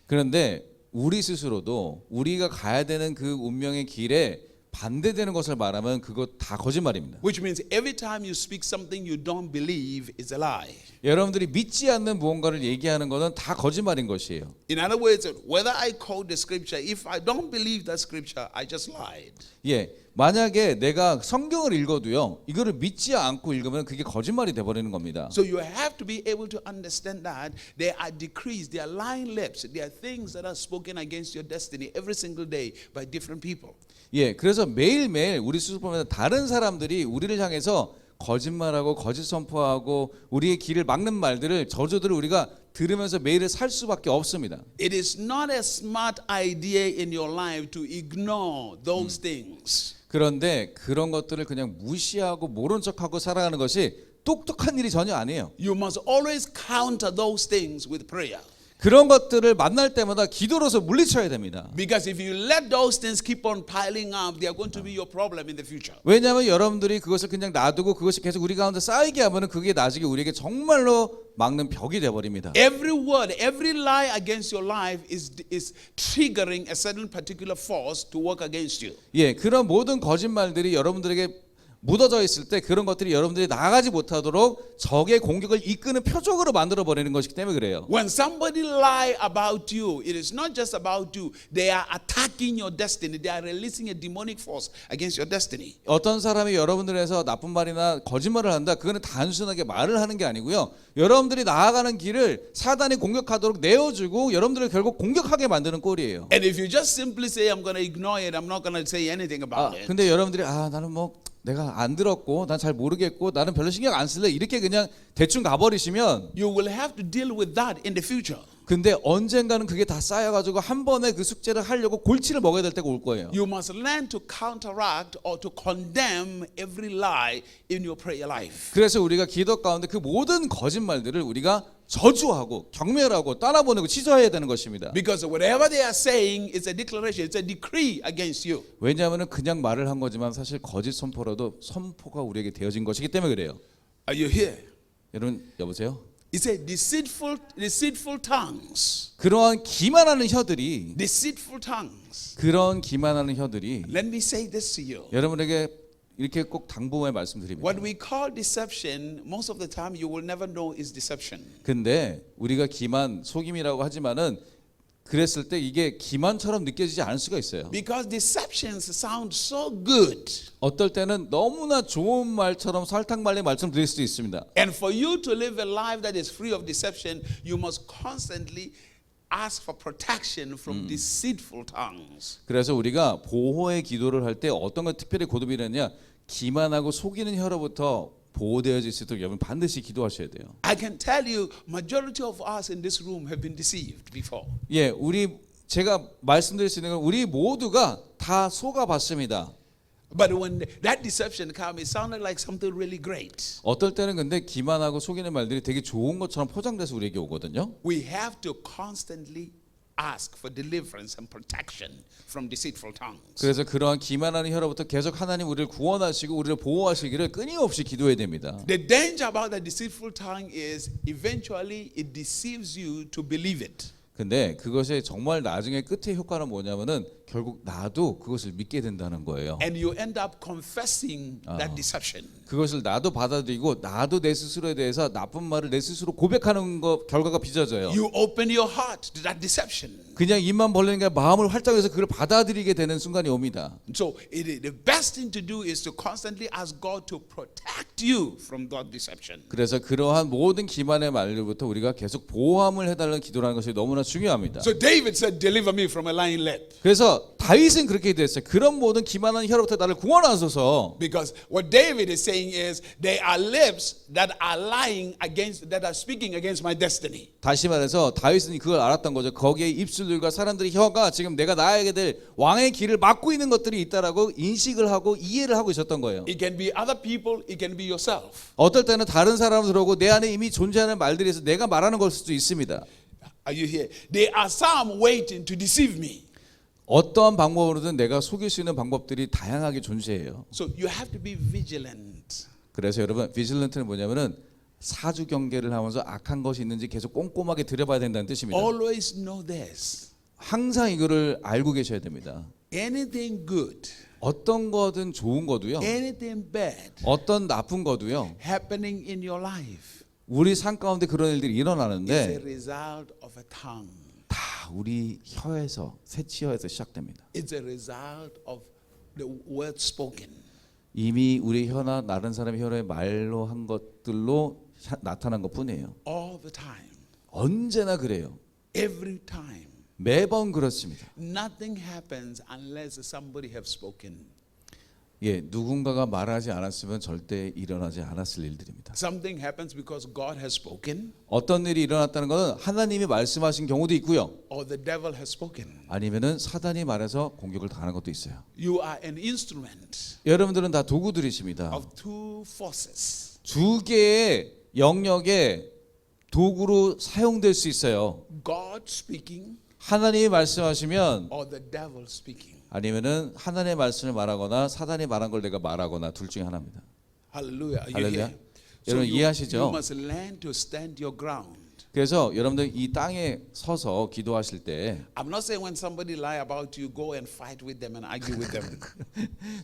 그런데 우리 스스로도 우리가 가야 되는 그 운명의 길에 반대되는 것을 말하면 그거 다 거짓말입니다. Which means every time you speak something you don't believe is a lie. 여러분들이 믿지 않는 무언가를 얘기하는 것은 다 거짓말인 것이에요. In other words, whether I quote the scripture, if I don't believe that scripture, I just lied. 예, 만약에 내가 성경을 읽어도요, 이거를 믿지 않고 읽으면 그게 거짓말이 돼버리는 겁니다. So you have to be able to understand that there are decrees, there are lying lips, there are things that are spoken against your destiny every single day by different people. 예, 그래서 매일매일 우리 스스로 보면 다른 사람들이 우리를 향해서 거짓말하고 거짓 선포하고 우리의 길을 막는 말들을 저주들을 우리가 들으면서 매일을 살 수밖에 없습니다. It is not a smart idea in your life to ignore those things. 그런데 그런 것들을 그냥 무시하고 모른 척하고 살아가는 것이 똑똑한 일이 전혀 아니에요. You must always counter those things with prayer. 그런 것들을 만날 때마다 기도로서 물리쳐야 됩니다. Because if you let those things keep on piling up, they are going to be your problem in the future. 왜냐하면 여러분들이 그것을 그냥 놔두고 그것이 계속 우리 가운데 쌓이게 하면은 그게 나중에 우리에게 정말로 막는 벽이 되어버립니다. Every word, every lie against your life is triggering a certain particular force to work against you. 예, 그런 모든 거짓말들이 여러분들에게 묻어져 있을 때 그런 것들이 여러분들이 나가지 못하도록 적의 공격을 이끄는 표적으로 만들어 버리는 것이기 때문에 그래요. When somebody lie about you, it is not just about you. They are attacking your destiny. They are releasing a demonic force against your destiny. 어떤 사람이 여러분들에서 나쁜 말이나 거짓말을 한다. 그거는 단순하게 말을 하는 게 아니고요. 여러분들이 나아가는 길을 사단이 공격하도록 내어주고 여러분들을 결국 공격하게 만드는 꼴이에요. And if you just simply say, I'm going to ignore it, I'm not going to say anything about it. 근데 여러분들이 나는 뭐 내가 안 들었고 난 잘 모르겠고 나는 별로 신경 안 쓸래 이렇게 그냥 대충 가버리시면 You will have to deal with that in the future. 근데 언젠가는 그게 다 쌓여가지고 한 번에 그 숙제를 하려고 골치를 먹어야 될 때가 올 거예요. You must learn to counteract or to condemn every lie in your prayer life. 그래서 우리가 기도 가운데 그 모든 거짓말들을 우리가 저주하고 경멸하고 따라보내고 취소해야 되는 것입니다. Because whatever they are saying is a declaration, it's a decree against you. 왜냐하면 그냥 말을 한 거지만 사실 거짓 선포라도 선포가 우리에게 되어진 것이기 때문에 그래요. Are you here? 여러분 여보세요? It's a deceitful tongues. 그러한 기만하는 혀들이 Deceitful tongues. 그런 기만하는 혀들이 Let me say this to you. 여러분에게 이렇게 꼭 당부해 말씀드립니다. What we call deception, most of the time you will never know is deception. 근데 우리가 기만, 속임이라고 하지만은 그랬을 때 이게 기만처럼 느껴지지 않을 수가 있어요. Because deceptions sound so good. 어떨 때는 너무나 좋은 말처럼 설탕 말린 말처럼 들릴 수도 있습니다. And for you to live a life that is free of deception, you must constantly ask for protection from deceitful tongues. 그래서 우리가 보호의 기도를 할 때 어떤 걸 특별히 고도비느냐 기만하고 속이는 혀로부터 보호되어질 수 있도록 여러분 반드시 기도하셔야 돼요. I can tell you, majority of us in this room have been deceived before. 예, 제가 말씀드릴 수 있는 건 우리 모두가 다 속아봤습니다. But when that deception came, it sounded like something really great. 어떨 때는 근데 기만하고 속이는 말들이 되게 좋은 것처럼 포장돼서 우리에게 오거든요. We have to constantly ask for deliverance and protection from deceitful tongues. 그래서 그러한 기만하는 혀로부터 계속 하나님 우리를 구원하시고 우리를 보호하시기를 끊임없이 기도해야 됩니다. The danger about the deceitful tongue is eventually it deceives you to believe it. 근데 그것의 정말 나중에 끝의 효과는 뭐냐면은 결국 나도 그것을 믿게 된다는 거예요. And you end up confessing that deception. 그것을 나도 받아들이고 나도 내 스스로에 대해서 나쁜 말을 내 스스로 고백하는 거 결과가 빚어져요. You open your heart to that deception. 그냥 입만 벌리는 게 아니라 마음을 활짝 해서 그걸 받아들이게 되는 순간이 옵니다. So the best thing to do is to constantly ask God to protect you from that deception. 그래서 그러한 모든 기만의 말로부터 우리가 계속 보호함을 해달라는 기도라는 것이 너무나 중요합니다. So David said, "Deliver me from a lying lip." 그래서 다윗은 그렇게 기도했어요. 그런 모든 기만한 혀로부터 나를 구원하소서. Because what David is saying is, they are lips that are lying against, that are speaking against my destiny. 다시 말해서 다윗은 그걸 알았던 거죠. 거기에 입술들과 사람들의 혀가 지금 내가 나아가게 될 왕의 길을 막고 있는 것들이 있다라고 인식을 하고 이해를 하고 있었던 거예요. It can be other people, it can be yourself. 어떨 때는 다른 사람을 들어오고 내 안에 이미 존재하는 말들이 있어 내가 말하는 걸 수도 있습니다. Are you here? There are some waiting to deceive me. 어떠한 방법으로든 내가 속일 수 있는 방법들이 다양하게 존재해요. So you have to be vigilant. 그래서 여러분 vigilant는 뭐냐면은 사주 경계를 하면서 악한 것이 있는지 계속 꼼꼼하게 들여봐야 된다는 뜻입니다. Always know this. 항상 이거를 알고 계셔야 됩니다. Anything good, 어떤 거든 좋은 거도요. anything bad 어떤 나쁜 거도요. happening in your life 우리 삶 가운데 그런 일들이 is a 일어나는데 result of a tongue. 다 우리 혀에서 새치혀에서 시작됩니다. It's a result of the word spoken. 이미 우리 혀나 다른 사람의 혀에 말로 한 것들로 나타난 것뿐이에요. All the time, 언제나 그래요. every time. 매번 그렇습니다. Nothing happens unless somebody have spoken. 예, 누군가가 말하지 않았으면 절대 일어나지 않았을 일들입니다. Something happens because God has spoken 어떤 일이 일어났다는 것은 하나님이 말씀하신 경우도 있고요. or the devil has spoken. 아니면은 사단이 말해서 공격을 당하는 것도 있어요. You are an instrument 여러분들은 다 도구들이십니다. of two forces. 두 개의 영역에 도구로 사용될 수 있어요. God speaking 하나님이 말씀하시면 or the devil speaking. 아니면은 하나님의 말씀을 말하거나 사단이 말한 걸 내가 말하거나 둘 중에 하나입니다. Hallelujah. Are you 할렐루야. here? 여러분 you 이해하시죠? must learn to stand your ground. 그래서 여러분들 이 땅에 서서 기도하실 때 I'm not saying when somebody lie about you, go and fight with them and argue with them.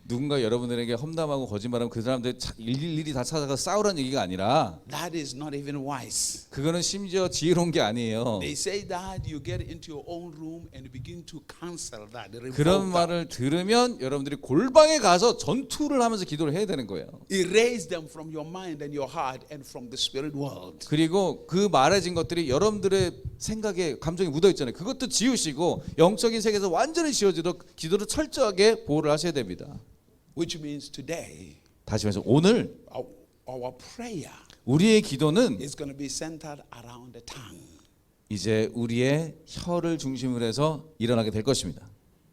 누군가 여러분들에게 험담하고 거짓말하면 그 사람들 일일이 다 찾아가 싸우라는 얘기가 아니라 That is not even wise. 그거는 심지어 지혜로운 게 아니에요. They say that you get into your own room and begin to cancel that. revoke 그런 that. 말을 들으면 여러분들이 골방에 가서 전투를 하면서 기도를 해야 되는 거예요. Erase them from your mind and your heart and from the spirit world. 그리고 그 말해진 것들이 여러분들의 생각에 감정이 묻어 있잖아요. 그것도 지우시고 영적인 세계에서 완전히 지워지도록 기도를 철저하게 보호를 하셔야 됩니다. Which means today, 다시 말해서 오늘 our prayer 우리의 기도는 is going to be centered around the tongue. 이제 우리의 혀를 중심으로 해서 일어나게 될 것입니다.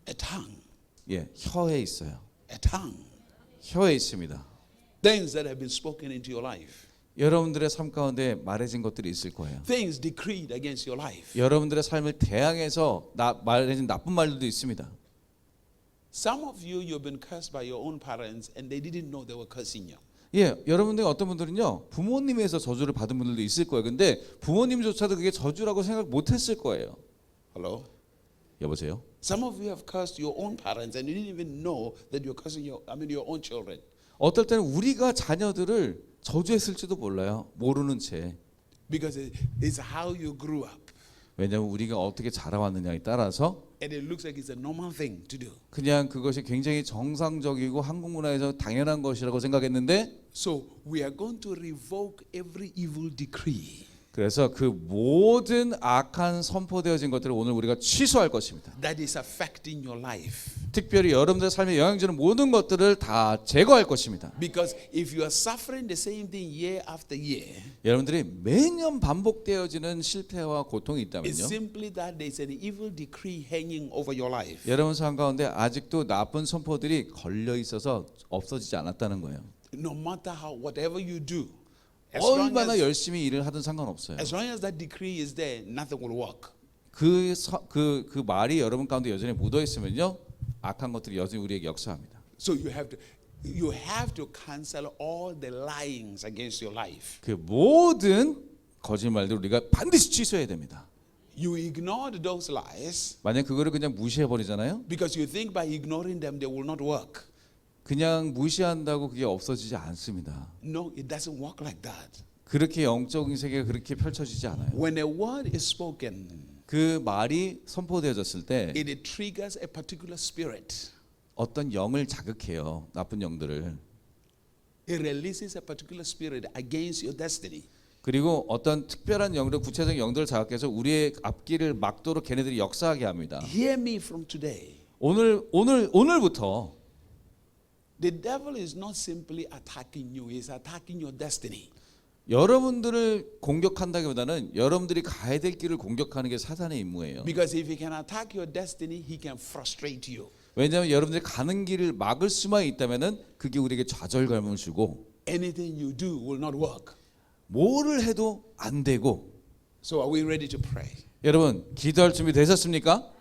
A tongue. 예, 혀에 있어요. A tongue. 혀에 있습니다. Things that have been spoken into your life. 여러분들의 삶 가운데 말해진 것들이 있을 거예요. Things decreed against your life. 여러분들의 삶을 대항해서 말해진 나쁜 말들도 있습니다. Some of you, you've been cursed by your own parents and they didn't know they were cursing you. 예, 여러분들 어떤 분들은요 부모님에서 저주를 받은 분들도 있을 거예요. 근데 부모님조차도 그게 저주라고 생각 못했을 거예요. Hello? 여보세요? Some of you have cursed your own parents and you didn't even know that you're cursing your own children. 어떨 때는 우리가 자녀들을 저주했을지도 몰라요. 모르는 채. Because it's how you grew up. 왜냐하면 우리가 어떻게 자라왔느냐에 따라서 And it looks like it's a normal thing to do. 그냥 그것이 굉장히 정상적이고 한국 문화에서 당연한 것이라고 생각했는데 So we are going to revoke every evil decree 그래서 그 모든 악한 선포되어진 것들을 오늘 우리가 취소할 것입니다. that is affecting your life. 특별히 여러분들의 삶에 영향 주는 모든 것들을 다 제거할 것입니다. Because if you are suffering the same thing year after year, 여러분들이 매년 반복되어지는 실패와 고통이 it's 있다면요. simply that there's an evil decree hanging over your life. 여러분 삶 가운데 아직도 나쁜 선포들이 걸려 있어서 없어지지 않았다는 거예요. No matter whatever you do, as long 얼마나 as, 열심히 일을 하든 상관없어요. as long as that decree is there, nothing will work. 그 말이 여러분 가운데 여전히 묻어 있으면요. 악한 것들이 여전히 우리에게 역사합니다. So you have to cancel all the lyings against your life. 그 모든 거짓말들 우리가 반드시 취소해야 됩니다. You ignored those lies 만약 그거를 그냥 무시해 버리잖아요. because you think by ignoring them they will not work. 그냥 무시한다고 그게 없어지지 않습니다. No, it doesn't work like that. 그렇게 영적인 세계가 그렇게 펼쳐지지 않아요. When a word is spoken, 그 말이 선포되어졌을 때 it triggers a particular spirit. 어떤 영을 자극해요. 나쁜 영들을. It releases a particular spirit against your destiny. 그리고 어떤 특별한 영들, 구체적인 영들을 자극해서 우리의 앞길을 막도록 걔네들이 역사하게 합니다. Hear me from today. 오늘부터 The devil is not simply attacking you, he's attacking your destiny. 여러분들을 공격한다기보다는 여러분들이 가야 될 길을 공격하는 게 사단의 임무예요. Because if he can attack your destiny, he can frustrate you. 왜냐하면 여러분들이 가는 길을 막을 수만 있다면은 그게 우리에게 좌절감을 주고 Anything you do will not work. 뭐를 해도 안 되고. So are we ready to pray? 여러분 기도할 준비 되셨습니까?